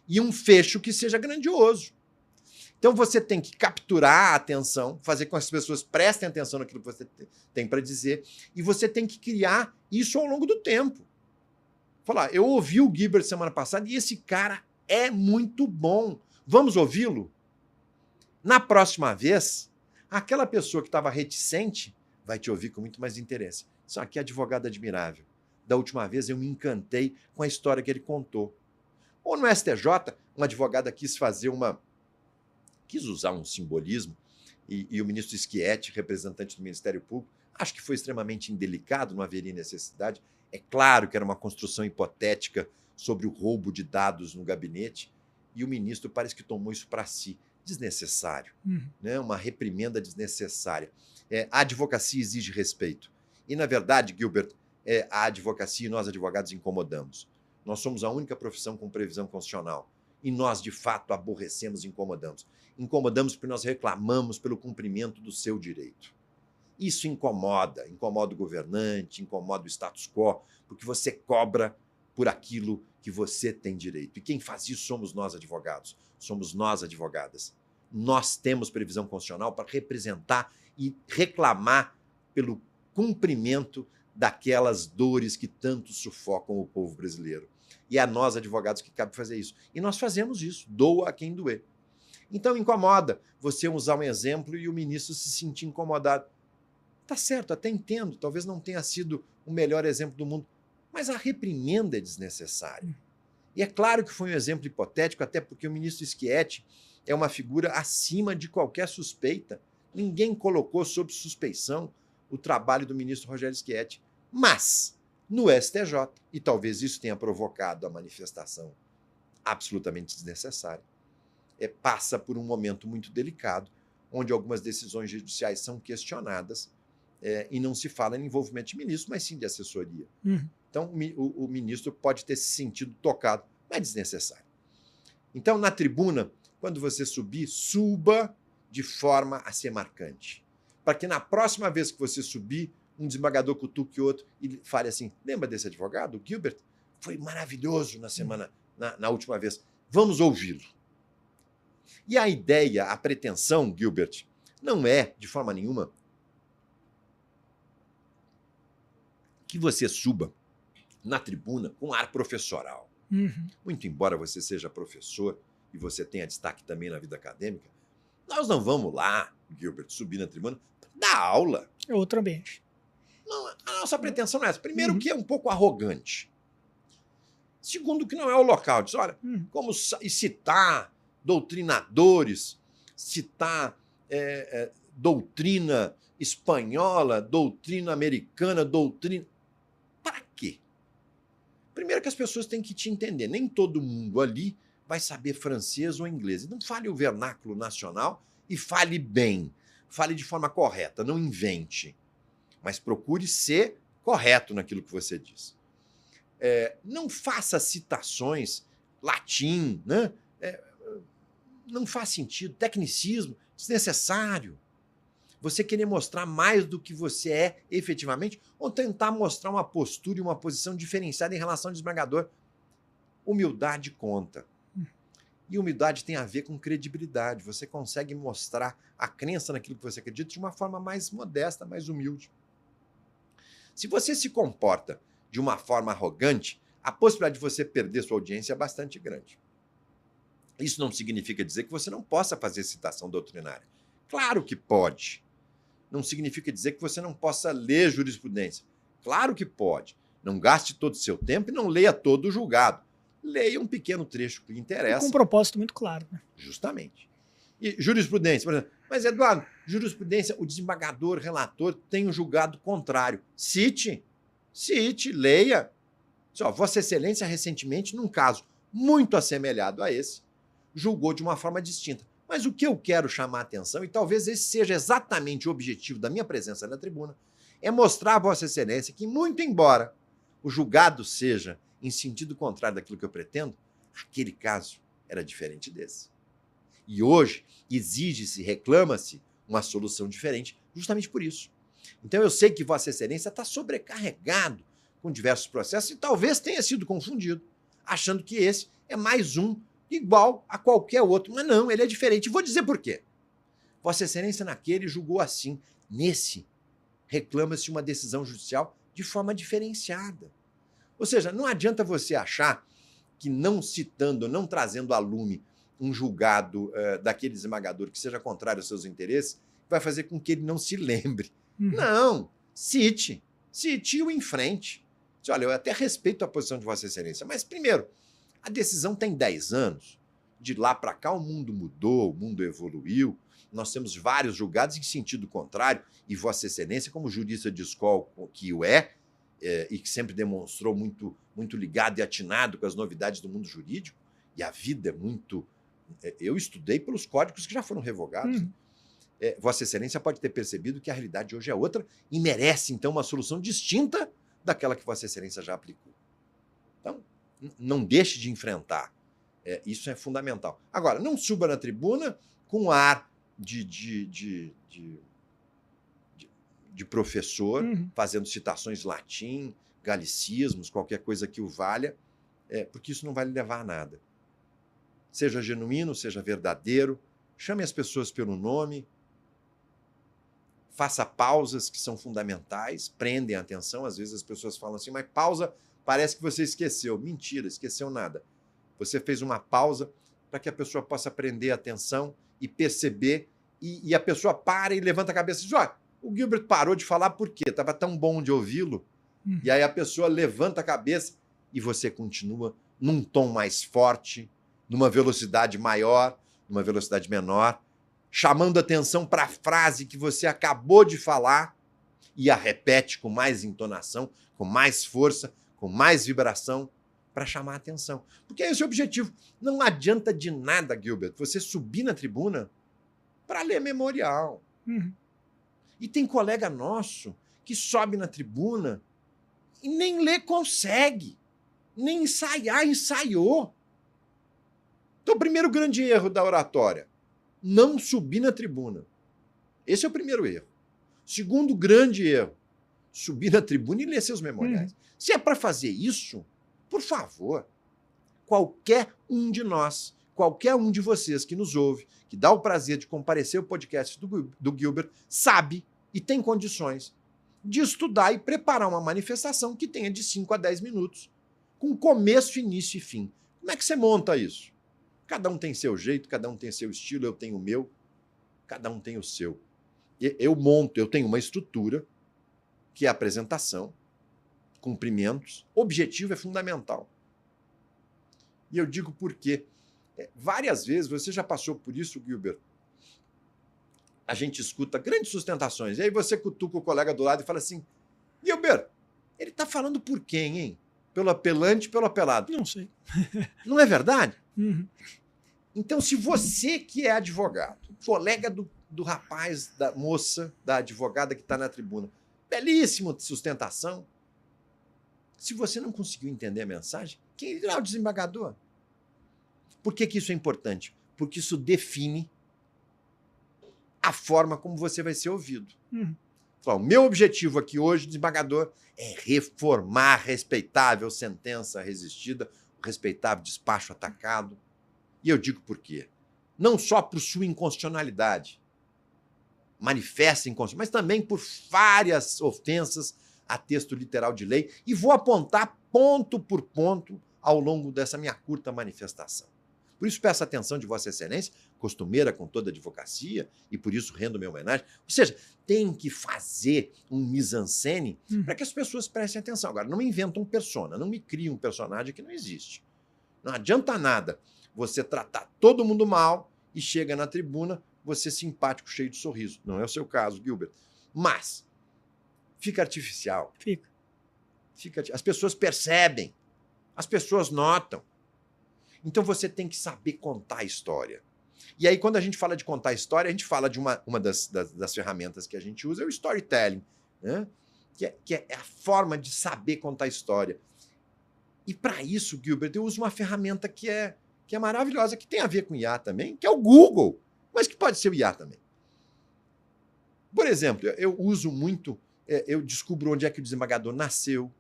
E um fecho que seja grandioso. Então você tem que capturar a atenção, fazer com que as pessoas prestem atenção naquilo que você tem para dizer, e você tem que criar isso ao longo do tempo. Falar, eu ouvi o Guibert semana passada e esse cara é muito bom. Vamos ouvi-lo? Na próxima vez, aquela pessoa que estava reticente vai te ouvir com muito mais interesse. Isso aqui é advogado admirável. Da última vez eu me encantei com a história que ele contou. Ou no STJ, uma advogada quis usar um simbolismo, e o ministro Schietti, representante do Ministério Público, acho que foi extremamente indelicado, não haveria necessidade. É claro que era uma construção hipotética sobre o roubo de dados no gabinete, e o ministro parece que tomou isso para si. Desnecessário, né? Uma reprimenda desnecessária. A advocacia exige respeito. E, na verdade, Guilbert, a advocacia e nós, advogados, incomodamos. Nós somos a única profissão com previsão constitucional. E nós, de fato, aborrecemos e incomodamos. Incomodamos porque nós reclamamos pelo cumprimento do seu direito. Isso incomoda o governante, incomoda o status quo, porque você cobra por aquilo que você tem direito. E quem faz isso somos nós, advogados. Somos nós, advogadas. Nós temos previsão constitucional para representar e reclamar pelo cumprimento daquelas dores que tanto sufocam o povo brasileiro. E é a nós, advogados, que cabe fazer isso. E nós fazemos isso, doa a quem doer. Então incomoda você usar um exemplo e o ministro se sentir incomodado. Tá certo, até entendo, talvez não tenha sido o melhor exemplo do mundo, mas a reprimenda é desnecessária. E é claro que foi um exemplo hipotético, até porque o ministro Schietti é uma figura acima de qualquer suspeita. Ninguém colocou sob suspeição o trabalho do ministro Rogério Schietti. Mas, no STJ, e talvez isso tenha provocado a manifestação absolutamente desnecessária, passa por um momento muito delicado, onde algumas decisões judiciais são questionadas e não se fala em envolvimento de ministro, mas sim de assessoria. Então, o ministro pode ter se sentido tocado, mas desnecessário. Então, na tribuna, quando você subir, suba de forma a ser marcante. Para que na próxima vez que você subir, um desembargador cutuque outro e fale assim, lembra desse advogado, o Guilbert? Foi maravilhoso na última vez. Vamos ouvi-lo. E a ideia, a pretensão, Guilbert, não é, de forma nenhuma, que você suba na tribuna com ar professoral. Muito embora você seja professor e você tenha destaque também na vida acadêmica, nós não vamos lá, Guilbert, subir na tribuna para dar aula. É outro ambiente. Não, a nossa pretensão não é essa. Primeiro, que é um pouco arrogante. Segundo, que não é o local. Diz, olha, como citar doutrinadores, citar doutrina espanhola, doutrina americana, doutrina... Para quê? Primeiro que as pessoas têm que te entender. Nem todo mundo ali vai saber francês ou inglês. Então fale o vernáculo nacional e fale bem. Fale de forma correta, não invente. Mas procure ser correto naquilo que você diz. Não faça citações latim, né? Não faz sentido. Tecnicismo, desnecessário. Você querer mostrar mais do que você é efetivamente ou tentar mostrar uma postura e uma posição diferenciada em relação ao desembargador. Humildade conta. E humildade tem a ver com credibilidade. Você consegue mostrar a crença naquilo que você acredita de uma forma mais modesta, mais humilde. Se você se comporta de uma forma arrogante, a possibilidade de você perder sua audiência é bastante grande. Isso não significa dizer que você não possa fazer citação doutrinária. Claro que pode. Não significa dizer que você não possa ler jurisprudência. Claro que pode. Não gaste todo o seu tempo e não leia todo o julgado. Leia um pequeno trecho que lhe interessa. E com um propósito muito claro, né? Justamente. E jurisprudência, por exemplo. Mas, Eduardo, jurisprudência, o desembargador, relator, tem um julgado contrário. Cite, leia. Só, Vossa Excelência, recentemente, num caso muito assemelhado a esse, julgou de uma forma distinta. Mas o que eu quero chamar a atenção, e talvez esse seja exatamente o objetivo da minha presença na tribuna, é mostrar a Vossa Excelência que, muito embora o julgado seja em sentido contrário daquilo que eu pretendo, aquele caso era diferente desse. E hoje exige-se, reclama-se uma solução diferente, justamente por isso. Então eu sei que Vossa Excelência está sobrecarregado com diversos processos e talvez tenha sido confundido, achando que esse é mais um igual a qualquer outro. Mas não, ele é diferente. E vou dizer por quê. Vossa Excelência naquele julgou assim. Nesse, reclama-se uma decisão judicial de forma diferenciada. Ou seja, não adianta você achar que não citando, não trazendo a lume um julgado daquele desembargador que seja contrário aos seus interesses, vai fazer com que ele não se lembre. Não, cite-o em frente. Olha, eu até respeito a posição de Vossa Excelência, mas primeiro, a decisão tem 10 anos. De lá para cá o mundo mudou, o mundo evoluiu, nós temos vários julgados em sentido contrário, e Vossa Excelência, como jurista de escola que o e que sempre demonstrou muito ligado e atinado com as novidades do mundo jurídico, e a vida é muito... Eu estudei pelos códigos que já foram revogados. Vossa Excelência pode ter percebido que a realidade hoje é outra e merece, então, uma solução distinta daquela que Vossa Excelência já aplicou. Então, não deixe de enfrentar. Isso é fundamental. Agora, não suba na tribuna com ar de professor, fazendo citações latim, galicismos, qualquer coisa que o valha, porque isso não vai lhe levar a nada. Seja genuíno, seja verdadeiro, chame as pessoas pelo nome, faça pausas que são fundamentais, prendem a atenção. Às vezes as pessoas falam assim, mas pausa, parece que você esqueceu. Mentira, esqueceu nada. Você fez uma pausa para que a pessoa possa prender a atenção e perceber, e a pessoa para e levanta a cabeça e diz, olha, o Gilbert parou de falar por quê? Estava tão bom de ouvi-lo. E aí a pessoa levanta a cabeça e você continua num tom mais forte, numa velocidade maior, numa velocidade menor, chamando atenção para a frase que você acabou de falar e a repete com mais entonação, com mais força, com mais vibração, para chamar a atenção. Porque é esse o objetivo. Não adianta de nada, Gilbert, você subir na tribuna para ler memorial. E tem colega nosso que sobe na tribuna e nem ler consegue, nem ensaiar, ensaiou. Então, o primeiro grande erro da oratória, não subir na tribuna. Esse é o primeiro erro. Segundo grande erro, subir na tribuna e ler seus memoriais. Se é para fazer isso, por favor, qualquer um de nós, qualquer um de vocês que nos ouve, que dá o prazer de comparecer ao podcast do Gilbert, sabe e tem condições de estudar e preparar uma manifestação que tenha de 5 a 10 minutos, com começo, início e fim. Como é que você monta isso? Cada um tem seu jeito, cada um tem seu estilo, eu tenho o meu, cada um tem o seu. Eu tenho uma estrutura, que é a apresentação, cumprimentos, objetivo é fundamental. E eu digo por quê. Várias vezes, você já passou por isso, Gilbert, a gente escuta grandes sustentações, e aí você cutuca o colega do lado e fala assim, Gilbert, ele está falando por quem, hein? Pelo apelante, pelo apelado? Não sei. Não é verdade? Então, se você que é advogado, colega do rapaz, da moça, da advogada que está na tribuna, belíssimo de sustentação, se você não conseguiu entender a mensagem, quem irá o desembargador? Por que isso é importante? Porque isso define a forma como você vai ser ouvido. O meu objetivo aqui hoje, desembargador, é reformar a respeitável sentença resistida respeitável despacho atacado. E eu digo por quê. Não só por sua inconstitucionalidade, manifesta inconstitucionalidade, mas também por várias ofensas a texto literal de lei, e vou apontar ponto por ponto ao longo dessa minha curta manifestação. Por isso peço a atenção de Vossa Excelência, costumeira com toda a advocacia, e por isso rendo minha homenagem. Ou seja, tem que fazer um mise-en-scène para que as pessoas prestem atenção. Agora, não me inventa um persona, não me cria um personagem que não existe. Não adianta nada você tratar todo mundo mal e chega na tribuna, você simpático, cheio de sorriso. Não é o seu caso, Gilbert. Mas fica artificial. As pessoas percebem, as pessoas notam. Então você tem que saber contar a história. E aí, quando a gente fala de contar a história, a gente fala de uma das ferramentas que a gente usa, é o storytelling, né? que é a forma de saber contar a história. E para isso, Gilbert, eu uso uma ferramenta que é maravilhosa, que tem a ver com IA também, que é o Google, mas que pode ser o IA também. Por exemplo, eu uso muito, eu descubro onde é que o desembargador nasceu,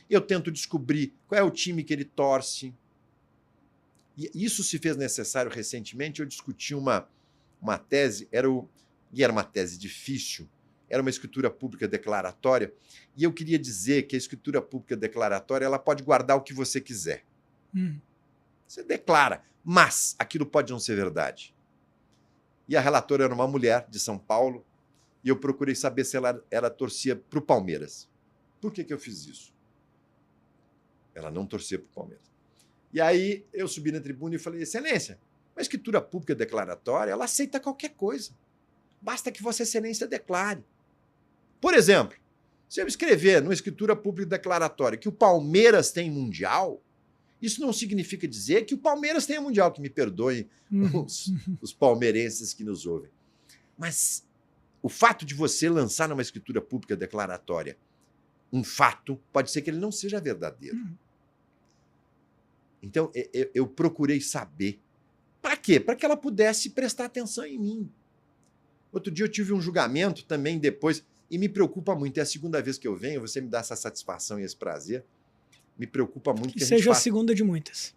eu tento descobrir qual é o time que ele torce. E isso se fez necessário recentemente. Eu discuti uma tese, era uma tese difícil, era uma escritura pública declaratória, e eu queria dizer que a escritura pública declaratória ela pode guardar o que você quiser. Você declara, mas aquilo pode não ser verdade. E a relatora era uma mulher de São Paulo, e eu procurei saber se ela torcia para o Palmeiras. Por que eu fiz isso? Ela não torcia para o Palmeiras. E aí eu subi na tribuna e falei, Excelência, a escritura pública declaratória, ela aceita qualquer coisa. Basta que Vossa Excelência declare. Por exemplo, se eu escrever numa escritura pública declaratória que o Palmeiras tem Mundial, isso não significa dizer que o Palmeiras tenha Mundial, que me perdoem os palmeirenses que nos ouvem. Mas o fato de você lançar numa escritura pública declaratória um fato, pode ser que ele não seja verdadeiro. Então, eu procurei saber. Para quê? Para que ela pudesse prestar atenção em mim. Outro dia eu tive um julgamento também depois, e me preocupa muito. É a segunda vez que eu venho, você me dá essa satisfação e esse prazer. Me preocupa muito que seja a segunda de muitas.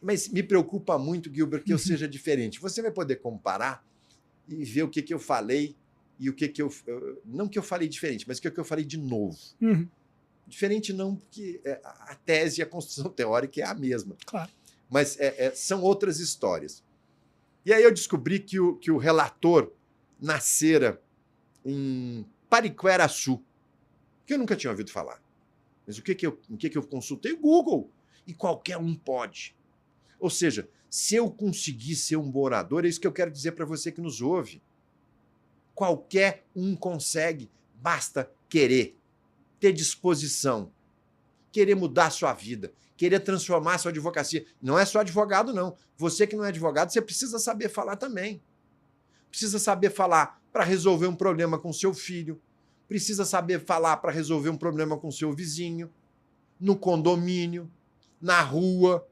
Mas me preocupa muito, Gilbert, que eu seja diferente. Você vai poder comparar e ver o que eu falei e o que eu... Não que eu falei diferente, mas o que eu falei de novo. Diferente não, porque a tese e a construção teórica é a mesma. Claro. Mas são outras histórias. E aí eu descobri que o relator nascera em Pariquera-Açu, que eu nunca tinha ouvido falar. Mas o que eu consultei? O Google. E qualquer um pode. Ou seja, se eu conseguir ser um bom orador, é isso que eu quero dizer para você que nos ouve. Qualquer um consegue, basta querer, ter disposição, querer mudar a sua vida, querer transformar a sua advocacia. Não é só advogado, não. Você que não é advogado, você precisa saber falar também. Precisa saber falar para resolver um problema com seu filho, precisa saber falar para resolver um problema com seu vizinho, no condomínio, na rua.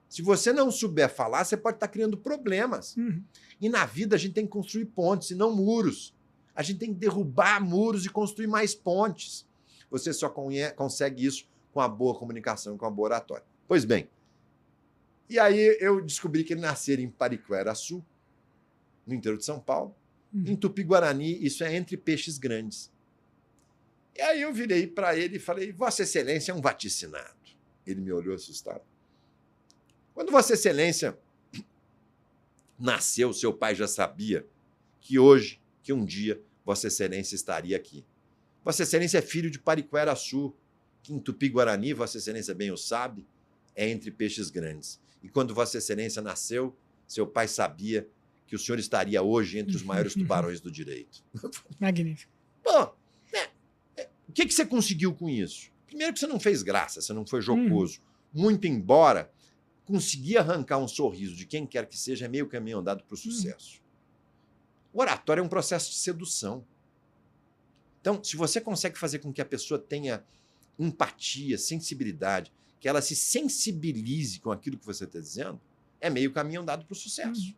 Se você não souber falar, você pode estar criando problemas. E na vida a gente tem que construir pontes e não muros. A gente tem que derrubar muros e construir mais pontes. Você só consegue isso com a boa comunicação, com a boa oratória. Pois bem, e aí eu descobri que ele nasceu em Pariquera-Açu, no interior de São Paulo. Em Tupi-Guarani, isso é entre Peixes Grandes. E aí eu virei para ele e falei, Vossa Excelência é um vaticinado. Ele me olhou assustado. Quando Vossa Excelência nasceu, seu pai já sabia que um dia, Vossa Excelência estaria aqui. Vossa Excelência é filho de Pariquera-Açu, que em Tupi-Guarani, Vossa Excelência bem o sabe, é entre Peixes Grandes. E quando Vossa Excelência nasceu, seu pai sabia que o senhor estaria hoje entre os maiores tubarões do direito. Magnífico. Bom, o que você conseguiu com isso? Primeiro que você não fez graça, você não foi jocoso. Muito embora conseguir arrancar um sorriso de quem quer que seja é meio caminho andado para o sucesso. O oratório é um processo de sedução. Então, se você consegue fazer com que a pessoa tenha empatia, sensibilidade, que ela se sensibilize com aquilo que você está dizendo, é meio caminho andado para o sucesso.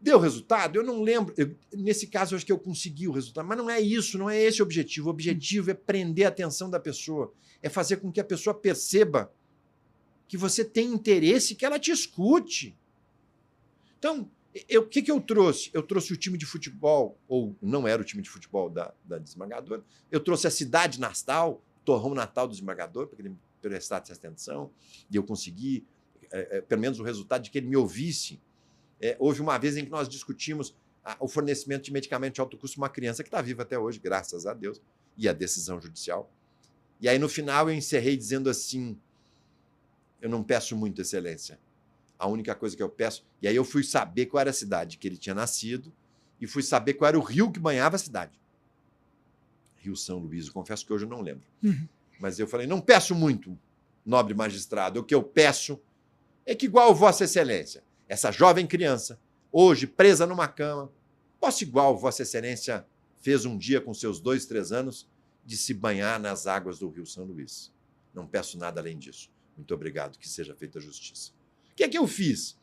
Deu resultado? Eu não lembro. Nesse caso, eu acho que eu consegui o resultado. Mas não é isso, não é esse o objetivo. O objetivo é prender a atenção da pessoa. É fazer com que a pessoa perceba que você tem interesse, que ela te escute. Então, o que eu trouxe? Eu trouxe o time de futebol, ou não era o time de futebol da Esmagadora. Eu trouxe a cidade natal, o torrão natal do Esmagador, para que ele prestasse atenção. E eu consegui, pelo menos, o resultado de que ele me ouvisse. Houve uma vez em que nós discutimos o fornecimento de medicamento de alto custo para uma criança que está viva até hoje, graças a Deus, e a decisão judicial. E aí, no final, eu encerrei dizendo assim, eu não peço muito, excelência. A única coisa que eu peço... E aí eu fui saber qual era a cidade que ele tinha nascido e fui saber qual era o rio que banhava a cidade. Rio São Luís, eu confesso que hoje eu não lembro. Mas eu falei, não peço muito, nobre magistrado. O que eu peço é que, igual Vossa Excelência, essa jovem criança, hoje presa numa cama, posso, igual Vossa Excelência fez um dia com seus 2, 3 anos, de se banhar nas águas do Rio São Luís. Não peço nada além disso. Muito obrigado, que seja feita a justiça. O que é que eu fiz?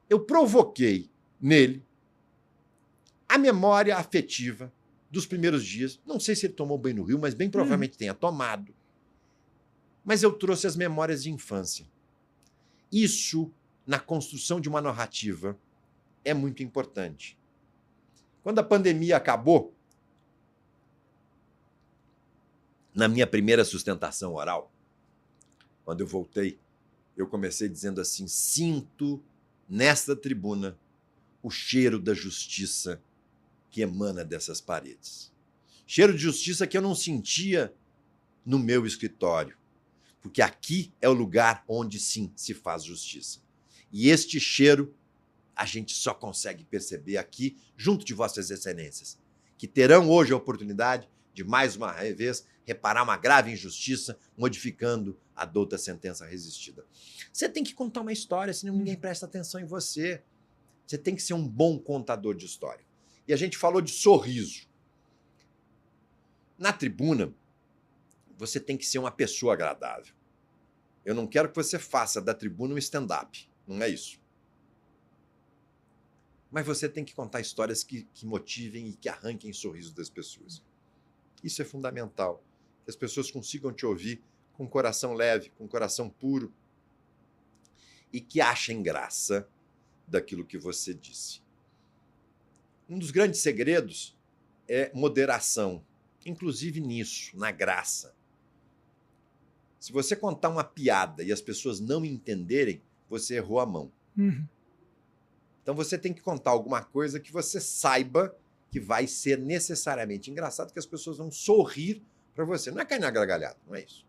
Eu provoquei nele a memória afetiva dos primeiros dias. Não sei se ele tomou banho no rio, mas bem provavelmente tenha tomado. Mas eu trouxe as memórias de infância. Isso, na construção de uma narrativa, é muito importante. Quando a pandemia acabou, na minha primeira sustentação oral, quando eu voltei, eu comecei dizendo assim, sinto nesta tribuna o cheiro da justiça que emana dessas paredes. Cheiro de justiça que eu não sentia no meu escritório, porque aqui é o lugar onde, sim, se faz justiça. E este cheiro a gente só consegue perceber aqui, junto de Vossas Excelências, que terão hoje a oportunidade de, mais uma vez, reparar uma grave injustiça, modificando a douta sentença resistida. Você tem que contar uma história, senão ninguém presta atenção em você. Você tem que ser um bom contador de história. E a gente falou de sorriso. Na tribuna, você tem que ser uma pessoa agradável. Eu não quero que você faça da tribuna um stand-up. Não é isso. Mas você tem que contar histórias que motivem e que arranquem sorriso das pessoas. Isso é fundamental. Que as pessoas consigam te ouvir com o coração leve, com o coração puro. E que achem graça daquilo que você disse. Um dos grandes segredos é moderação. Inclusive nisso, na graça. Se você contar uma piada e as pessoas não entenderem, você errou a mão. Então você tem que contar alguma coisa que você saiba que vai ser necessariamente engraçado, que as pessoas vão sorrir para você. Não é cair na gargalhada, não é isso.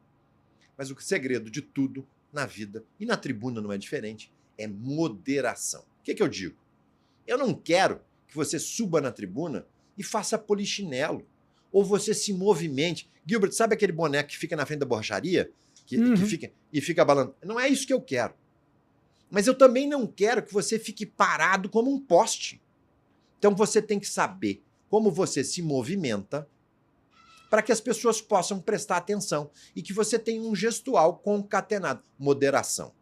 Mas o segredo de tudo na vida, e na tribuna não é diferente, é moderação. O que eu digo? Eu não quero que você suba na tribuna e faça polichinelo, ou você se movimente. Gilbert, sabe aquele boneco que fica na frente da borracharia? Que fica balançando? Não é isso que eu quero. Mas eu também não quero que você fique parado como um poste. Então você tem que saber como você se movimenta para que as pessoas possam prestar atenção e que você tenha um gestual concatenado. Moderação.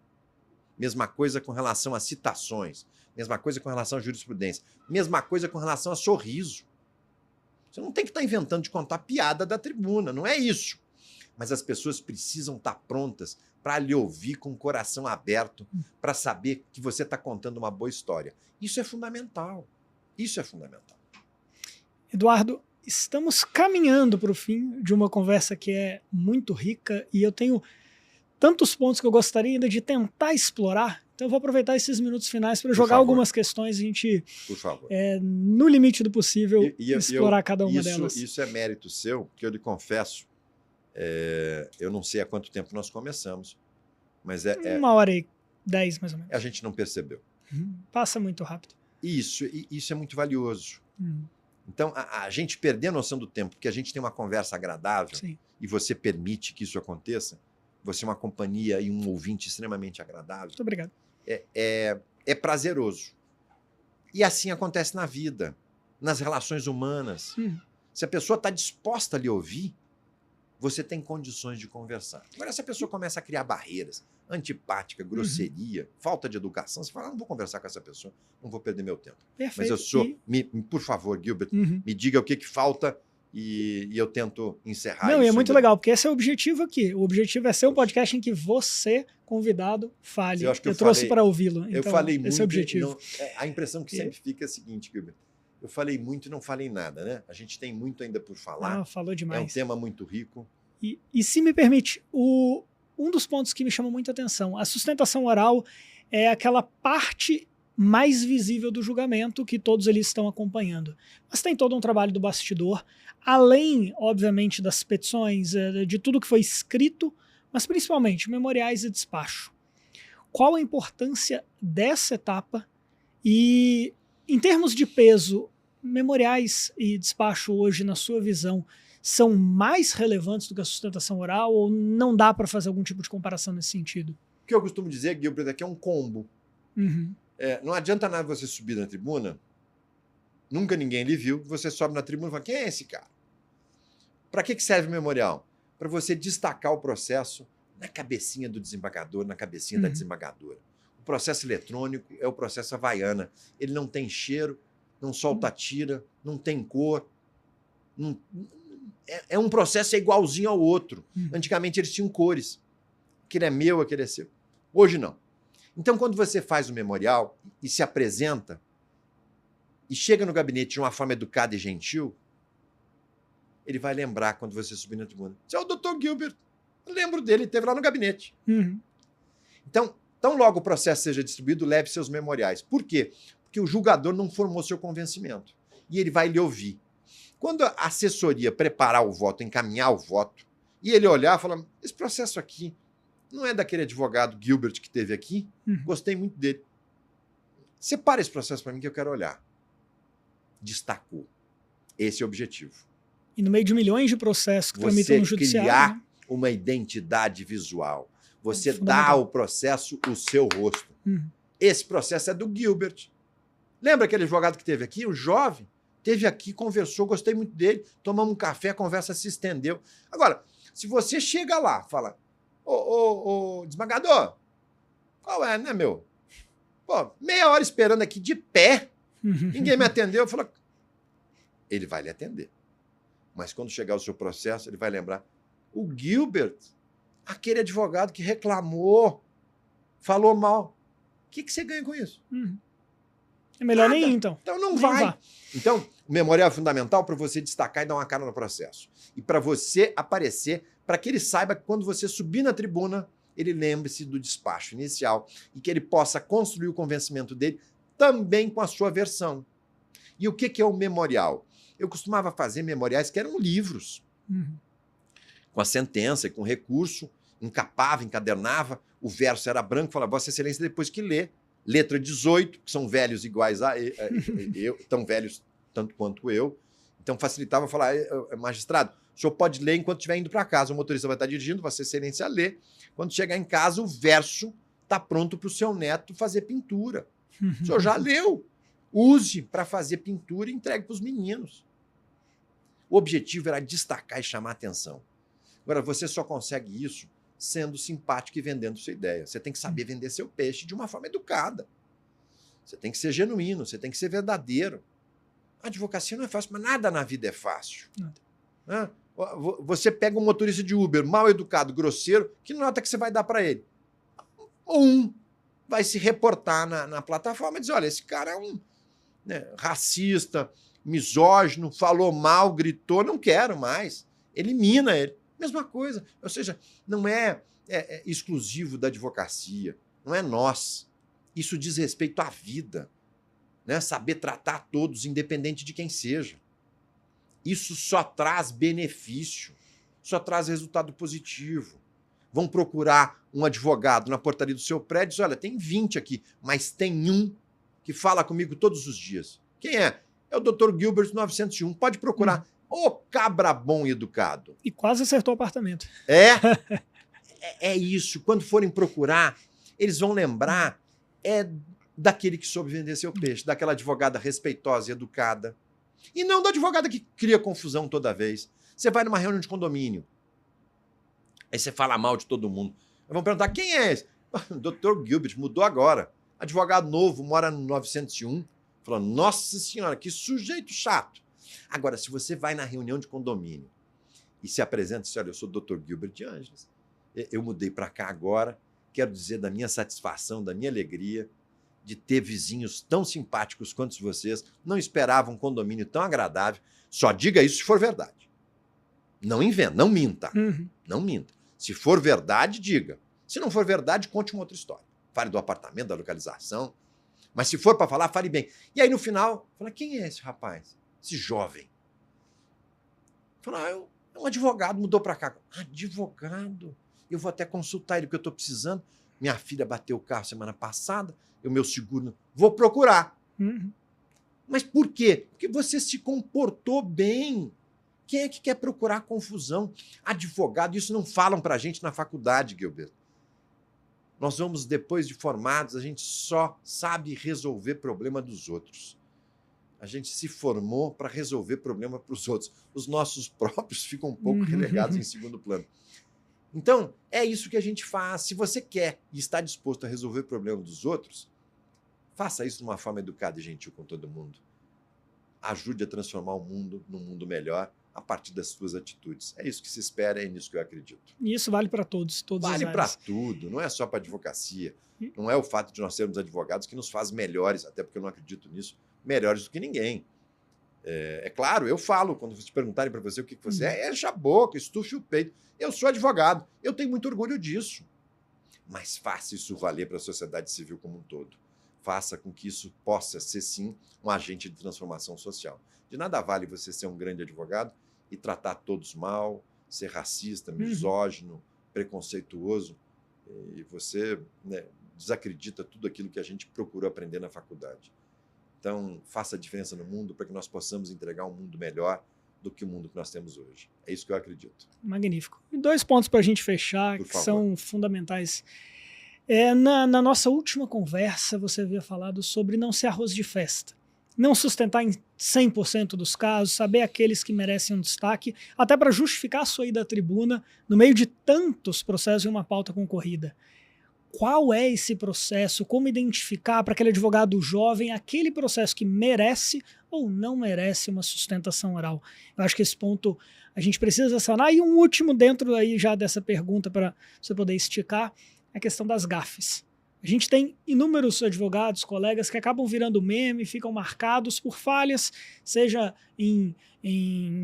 Mesma coisa com relação a citações, mesma coisa com relação à jurisprudência, mesma coisa com relação a sorriso. Você não tem que estar inventando de contar piada da tribuna, não é isso. Mas as pessoas precisam estar prontas para lhe ouvir com o coração aberto, para saber que você está contando uma boa história. Isso é fundamental. Isso é fundamental. Eduardo, estamos caminhando para o fim de uma conversa que é muito rica e eu tenho tantos pontos que eu gostaria ainda de tentar explorar. Então eu vou aproveitar esses minutos finais para jogar algumas questões e a gente, por favor, no limite do possível, explorar cada uma delas. Isso é mérito seu, porque eu lhe confesso, eu não sei há quanto tempo nós começamos, mas 1h10, mais ou menos. A gente não percebeu. Passa muito rápido. Isso é muito valioso. Então, a gente perder a noção do tempo, porque a gente tem uma conversa agradável, sim, e você permite que isso aconteça, você é uma companhia e um ouvinte extremamente agradável. Muito obrigado. É prazeroso. E assim acontece na vida, nas relações humanas. Se a pessoa está disposta a lhe ouvir, você tem condições de conversar. Agora, se a pessoa começa a criar barreiras, antipática, grosseria, falta de educação, você fala, não vou conversar com essa pessoa, não vou perder meu tempo. Perfeito. Mas eu sou... Por favor, Gilbert, me diga o que falta e eu tento encerrar isso. Não, e é muito legal, porque esse é o objetivo aqui. O objetivo é ser um podcast em que você, convidado, fale. Eu trouxe para ouvi-lo. Eu então, falei muito. Esse é o objetivo. A impressão que sempre fica é a seguinte, Gilbert. Eu falei muito e não falei nada, né? A gente tem muito ainda por falar. Falou demais. É um tema muito rico. E se me permite, um dos pontos que me chama muita atenção, a sustentação oral é aquela parte mais visível do julgamento que todos eles estão acompanhando. Mas tem todo um trabalho do bastidor, além, obviamente, das petições, de tudo que foi escrito, mas principalmente memoriais e despacho. Qual a importância dessa etapa? E, em termos de peso, memoriais e despacho hoje, na sua visão, são mais relevantes do que a sustentação oral ou não dá para fazer algum tipo de comparação nesse sentido? O que eu costumo dizer, Gilbert, é que é um combo. Não adianta nada você subir na tribuna, nunca ninguém lhe viu, você sobe na tribuna e fala, quem é esse cara? Para que serve o memorial? Para você destacar o processo na cabecinha do desembargador, na cabecinha da desembargadora. O processo eletrônico é o processo Havaiana. Ele não tem cheiro, não solta tira, não tem cor. É um processo igualzinho ao outro. Antigamente eles tinham cores. Aquele é meu, aquele é seu. Hoje não. Então, quando você faz o memorial e se apresenta e chega no gabinete de uma forma educada e gentil, ele vai lembrar quando você subir na tribuna. Esse é o Dr. Gilbert. Eu lembro dele, ele esteve lá no gabinete. Então, tão logo o processo seja distribuído, leve seus memoriais. Por quê? Porque o julgador não formou seu convencimento. E ele vai lhe ouvir. Quando a assessoria preparar o voto, encaminhar o voto, e ele olhar e falar, esse processo aqui não é daquele advogado Gilbert que esteve aqui? Gostei muito dele. Separa esse processo para mim que eu quero olhar. Destacou. Esse é o objetivo. E no meio de milhões de processos que tramitam no judiciário... criar uma identidade visual. Você dá ao processo o seu rosto. Esse processo é do Gilbert. Lembra aquele advogado que esteve aqui? O jovem? Esteve aqui, conversou, gostei muito dele, tomamos um café, a conversa se estendeu. Agora, se você chega lá, fala, ô desembargador, qual é, né, meu? Pô, meia hora esperando aqui de pé, ninguém me atendeu, eu falo, ele vai lhe atender. Mas quando chegar o seu processo, ele vai lembrar, o Gilbert, aquele advogado que reclamou, falou mal. O que você ganha com isso? É melhor Nada. nem ir, então. Então não vai. Então, o memorial é fundamental para você destacar e dar uma cara no processo. E para você aparecer, para que ele saiba que quando você subir na tribuna, ele lembre-se do despacho inicial e que ele possa construir o convencimento dele também com a sua versão. E o que é o memorial? Eu costumava fazer memoriais que eram livros. Com a sentença e com recurso, encapava, encadernava, o verso era branco, falava, Vossa Excelência, depois que lê, letra 18, que são velhos iguais a eu, tão velhos tanto quanto eu, então facilitava falar, magistrado, o senhor pode ler enquanto estiver indo para casa, o motorista vai estar dirigindo, Vossa Excelência lê, quando chegar em casa, o verso está pronto para o seu neto fazer pintura. O senhor já leu, use para fazer pintura e entregue para os meninos. O objetivo era destacar e chamar a atenção. Agora, você só consegue isso sendo simpático e vendendo sua ideia. Você tem que saber vender seu peixe de uma forma educada. Você tem que ser genuíno, você tem que ser verdadeiro. A advocacia não é fácil, mas nada na vida é fácil. Né? Você pega um motorista de Uber mal educado, grosseiro, que nota que você vai dar para ele? Vai se reportar na plataforma e dizer, olha, esse cara é um racista, misógino, falou mal, gritou, não quero mais. Elimina ele. Mesma coisa. Ou seja, não é exclusivo da advocacia, não é nós. Isso diz respeito à vida. Né? Saber tratar todos, independente de quem seja. Isso só traz benefício, só traz resultado positivo. Vão procurar um advogado na portaria do seu prédio e diz, olha, tem 20 aqui, mas tem um que fala comigo todos os dias. Quem é? É o Dr. Gilbert 901. Pode procurar. Ô, cabra bom e educado. E quase acertou o apartamento. É isso. Quando forem procurar, eles vão lembrar daquele que soube vender seu peixe, daquela advogada respeitosa e educada. E não da advogada que cria confusão toda vez. Você vai numa reunião de condomínio. Aí você fala mal de todo mundo. Vão perguntar, quem é esse? O Dr. Gilbert, mudou agora. Advogado novo, mora no 901. Falando, nossa senhora, que sujeito chato. Agora, se você vai na reunião de condomínio e se apresenta, diz, olha, eu sou o Dr. Gilbert de Ângeles, eu mudei para cá agora, quero dizer da minha satisfação, da minha alegria de ter vizinhos tão simpáticos quanto vocês, não esperava um condomínio tão agradável. Só diga isso se for verdade. Não inventa, não minta. Não minta. Se for verdade, diga. Se não for verdade, conte uma outra história. Fale do apartamento, da localização. Mas se for para falar, fale bem. E aí, no final, fala, quem é esse rapaz? Esse jovem? Fala, é um advogado, mudou para cá. Advogado? Eu vou até consultar ele, porque eu estou precisando. Minha filha bateu o carro semana passada, o meu seguro... Vou procurar. Mas por quê? Porque você se comportou bem. Quem é que quer procurar confusão? Advogado, isso não falam para a gente na faculdade, Gilbert. Nós vamos, depois de formados, a gente só sabe resolver problema dos outros. A gente se formou para resolver problema para os outros. Os nossos próprios ficam um pouco relegados em segundo plano. Então, é isso que a gente faz. Se você quer e está disposto a resolver o problema dos outros, faça isso de uma forma educada e gentil com todo mundo. Ajude a transformar o mundo num mundo melhor a partir das suas atitudes. É isso que se espera, é nisso que eu acredito. E isso vale para todos as áreas. Vale para tudo, não é só para advocacia. Não é o fato de nós sermos advogados que nos faz melhores, até porque eu não acredito nisso, melhores do que ninguém. É claro, eu falo, quando te perguntarem para você o que você é, enche a boca, estufe o peito. Eu sou advogado, eu tenho muito orgulho disso. Mas faça isso valer para a sociedade civil como um todo. Faça com que isso possa ser, sim, um agente de transformação social. De nada vale você ser um grande advogado e tratar todos mal, ser racista, misógino, preconceituoso, e você, né, desacredita tudo aquilo que a gente procurou aprender na faculdade. Então, faça a diferença no mundo para que nós possamos entregar um mundo melhor do que o mundo que nós temos hoje. É isso que eu acredito. Magnífico. E 2 pontos para a gente fechar, que são fundamentais. Na nossa última conversa, você havia falado sobre não ser arroz de festa. Não sustentar em 100% dos casos, saber aqueles que merecem um destaque, até para justificar a sua ida à tribuna no meio de tantos processos em uma pauta concorrida. Qual é esse processo? Como identificar para aquele advogado jovem aquele processo que merece ou não merece uma sustentação oral? Eu acho que esse ponto a gente precisa sanar. E um último dentro aí já dessa pergunta para você poder esticar, a questão das gafes. A gente tem inúmeros advogados, colegas que acabam virando meme, ficam marcados por falhas, seja em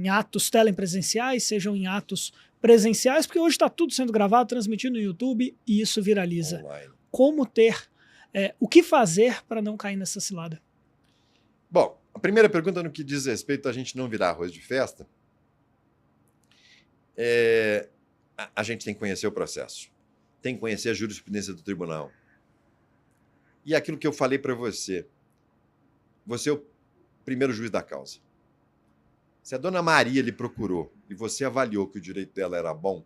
atos telepresenciais, sejam em atos presenciais, porque hoje está tudo sendo gravado, transmitido no YouTube e isso viraliza. Online. Como ter, o que fazer para não cair nessa cilada? Bom, a primeira pergunta no que diz respeito a gente não virar arroz de festa, a gente tem que conhecer o processo, tem que conhecer a jurisprudência do tribunal. E aquilo que eu falei para você, você é o primeiro juiz da causa. Se a dona Maria lhe procurou e você avaliou que o direito dela era bom,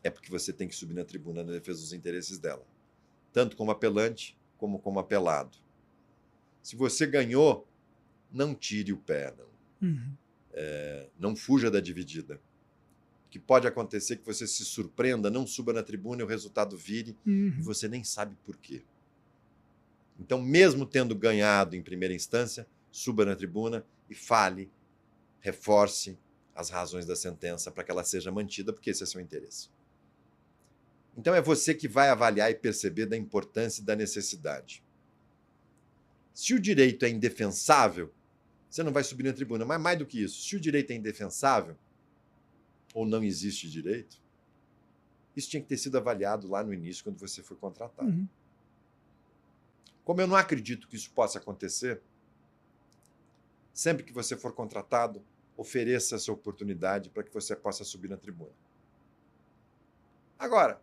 é porque você tem que subir na tribuna na defesa dos interesses dela, tanto como apelante como como apelado. Se você ganhou, não tire o pé, não. Não fuja da dividida. Que pode acontecer que você se surpreenda, não suba na tribuna e o resultado vire e você nem sabe por quê. Então, mesmo tendo ganhado em primeira instância, suba na tribuna e fale, reforce as razões da sentença para que ela seja mantida, porque esse é seu interesse. Então, é você que vai avaliar e perceber da importância e da necessidade. Se o direito é indefensável, você não vai subir na tribuna. Mas mais do que isso, se o direito é indefensável, ou não existe direito, isso tinha que ter sido avaliado lá no início, quando você foi contratado. Como eu não acredito que isso possa acontecer, sempre que você for contratado, ofereça essa oportunidade para que você possa subir na tribuna. Agora,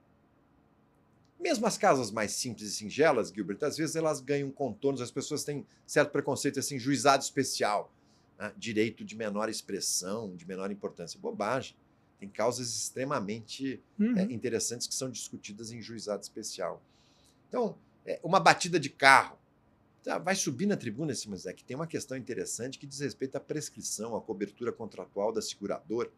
mesmo as causas mais simples e singelas, Gilbert, às vezes elas ganham contornos, as pessoas têm certo preconceito, assim, juizado especial, né? Direito de menor expressão, de menor importância. Bobagem. Tem causas extremamente interessantes que são discutidas em juizado especial. Então, uma batida de carro. Vai subir na tribuna, mas é que tem uma questão interessante que diz respeito à prescrição, à cobertura contratual da seguradora.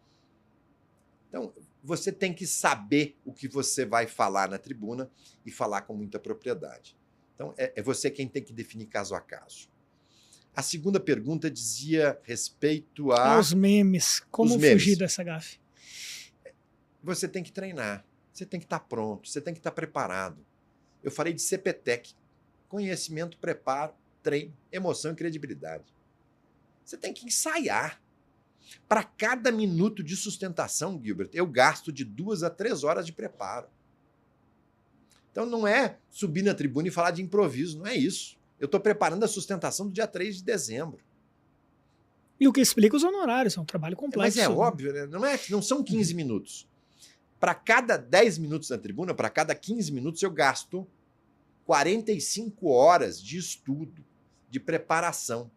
Então, você tem que saber o que você vai falar na tribuna e falar com muita propriedade. Então, é você quem tem que definir caso a caso. A segunda pergunta dizia respeito aos memes. Como fugir dessa gafe? Você tem que treinar, você tem que estar pronto, você tem que estar preparado. Eu falei de CPTEC, conhecimento, preparo, treino, emoção e credibilidade. Você tem que ensaiar. Para cada minuto de sustentação, Gilbert, eu gasto de 2 a 3 horas de preparo. Então não é subir na tribuna e falar de improviso, não é isso. Eu estou preparando a sustentação do dia 3 de dezembro. E o que explica os honorários, é um trabalho complexo. Mas é óbvio, né? Não são 15 minutos. Para cada 10 minutos na tribuna, para cada 15 minutos, eu gasto 45 horas de estudo, de preparação.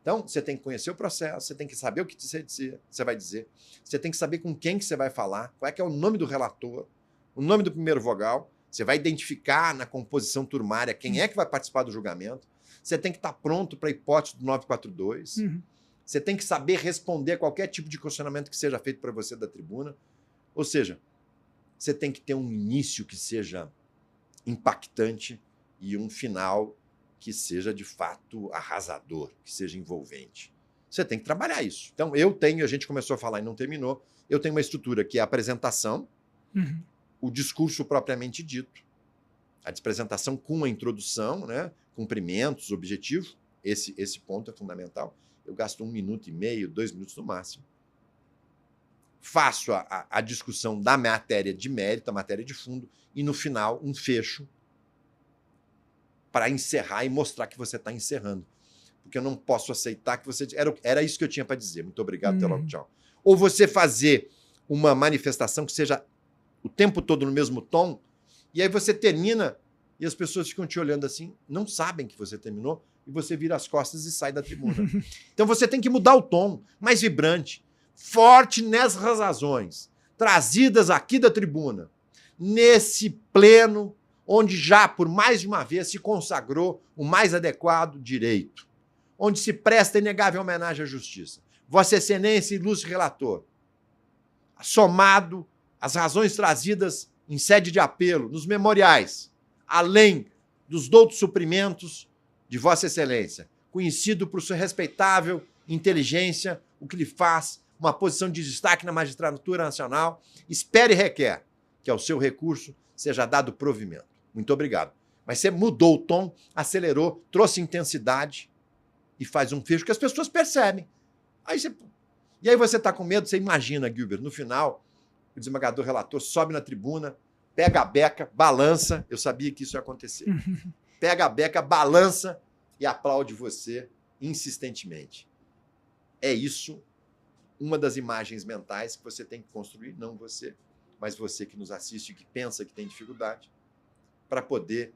Então, você tem que conhecer o processo, você tem que saber o que você vai dizer, você tem que saber com quem que você vai falar, qual é que é o nome do relator, o nome do primeiro vogal, você vai identificar na composição turmária quem é que vai participar do julgamento, você tem que estar pronto para a hipótese do 942, você tem que saber responder a qualquer tipo de questionamento que seja feito para você da tribuna, ou seja, você tem que ter um início que seja impactante e um final que seja de fato arrasador, que seja envolvente. Você tem que trabalhar isso. Então, a gente começou a falar e não terminou, eu tenho uma estrutura que é a apresentação, o discurso propriamente dito, a apresentação com a introdução, né, cumprimentos, objetivo, esse ponto é fundamental. Eu gasto 1 minuto e meio, 2 minutos no máximo. Faço a discussão da matéria de mérito, a matéria de fundo, e no final, um fecho para encerrar e mostrar que você está encerrando. Porque eu não posso aceitar que você... Era isso que eu tinha para dizer. Muito obrigado, até logo, tchau. Ou você fazer uma manifestação que seja o tempo todo no mesmo tom, e aí você termina e as pessoas ficam te olhando assim, não sabem que você terminou, e você vira as costas e sai da tribuna. Então você tem que mudar o tom, mais vibrante, forte nessas razões, trazidas aqui da tribuna, nesse pleno, onde já por mais de uma vez se consagrou o mais adequado direito, onde se presta inegável homenagem à justiça. Vossa Excelência, ilustre relator, somado às razões trazidas em sede de apelo, nos memoriais, além dos doutos suprimentos de Vossa Excelência, conhecido por sua respeitável inteligência, o que lhe faz uma posição de destaque na magistratura nacional, espera e requer que ao seu recurso seja dado provimento. Muito obrigado. Mas você mudou o tom, acelerou, trouxe intensidade e faz um fecho que as pessoas percebem. E aí você está com medo, você imagina, Gilbert, no final, o desembargador relator sobe na tribuna, pega a beca, balança, eu sabia que isso ia acontecer. Pega a beca, balança e aplaude você insistentemente. É isso, uma das imagens mentais que você tem que construir, não você, mas você que nos assiste e que pensa que tem dificuldade, para poder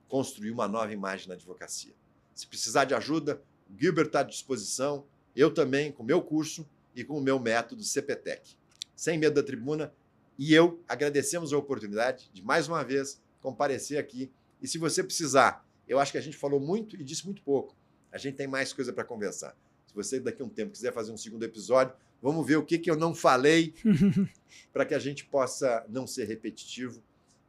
construir uma nova imagem na advocacia. Se precisar de ajuda, o Gilbert está à disposição, eu também, com o meu curso e com o meu método CPTEC. Sem medo da tribuna, e eu agradecemos a oportunidade de, mais uma vez, comparecer aqui. E se você precisar, eu acho que a gente falou muito e disse muito pouco. A gente tem mais coisa para conversar. Se você daqui a um tempo quiser fazer um segundo episódio, vamos ver o que eu não falei para que a gente possa não ser repetitivo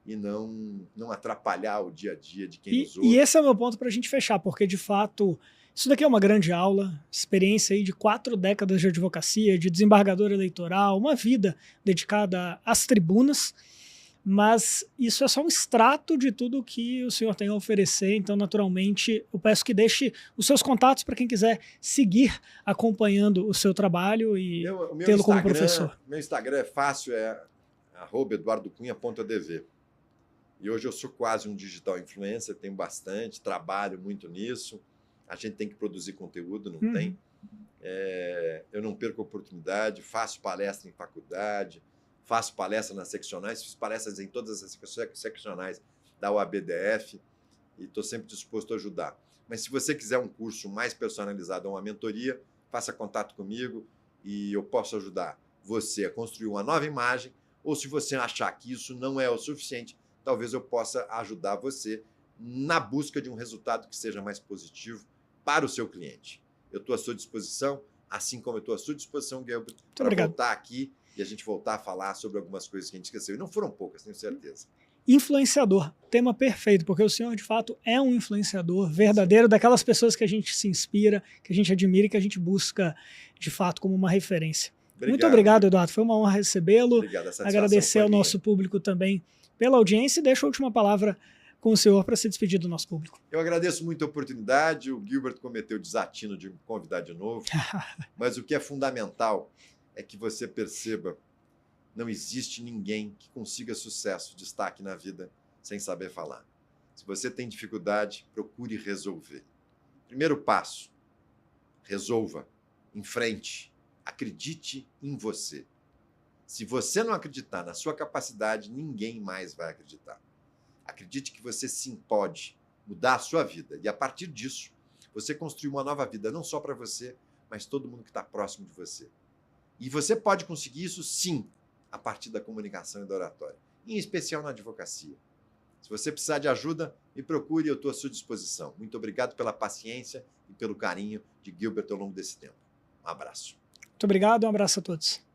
e não atrapalhar o dia a dia de quem nos ouve. E esse é o meu ponto para a gente fechar, porque, de fato, isso daqui é uma grande aula, experiência aí de 4 décadas de advocacia, de desembargador eleitoral, uma vida dedicada às tribunas, mas isso é só um extrato de tudo que o senhor tem a oferecer, então, naturalmente, eu peço que deixe os seus contatos para quem quiser seguir acompanhando o seu trabalho e tê-lo como professor. Meu Instagram é fácil, é @eduardocunha.adv. E hoje eu sou quase um digital influencer, tenho bastante, trabalho muito nisso. A gente tem que produzir conteúdo, não tem? Eu não perco oportunidade, faço palestra em faculdade, faço palestra nas seccionais, fiz palestras em todas as seccionais da UABDF e estou sempre disposto a ajudar. Mas se você quiser um curso mais personalizado ou uma mentoria, faça contato comigo e eu posso ajudar você a construir uma nova imagem, ou se você achar que isso não é o suficiente, talvez eu possa ajudar você na busca de um resultado que seja mais positivo para o seu cliente. Eu estou à sua disposição, assim como eu estou à sua disposição, Gilbert, para voltar aqui e a gente voltar a falar sobre algumas coisas que a gente esqueceu. E não foram poucas, tenho certeza. Influenciador, tema perfeito, porque o senhor de fato é um influenciador verdadeiro, daquelas pessoas que a gente se inspira, que a gente admira e que a gente busca de fato como uma referência. Muito obrigado, Eduardo, foi uma honra recebê-lo. Obrigado, a satisfação agradecer foi ao minha. nosso público também pela audiência e deixo a última palavra com o senhor para se despedir do nosso público. Eu agradeço muito a oportunidade, o Gilbert cometeu o desatino de me convidar de novo, mas o que é fundamental é que você perceba, não existe ninguém que consiga sucesso, destaque na vida, sem saber falar. Se você tem dificuldade, procure resolver. Primeiro passo, resolva, enfrente, acredite em você. Se você não acreditar na sua capacidade, ninguém mais vai acreditar. Acredite que você sim pode mudar a sua vida e, a partir disso, você construir uma nova vida, não só para você, mas todo mundo que está próximo de você. E você pode conseguir isso sim, a partir da comunicação e da oratória, em especial na advocacia. Se você precisar de ajuda, me procure, eu estou à sua disposição. Muito obrigado pela paciência e pelo carinho de Gilbert ao longo desse tempo. Um abraço. Muito obrigado, um abraço a todos.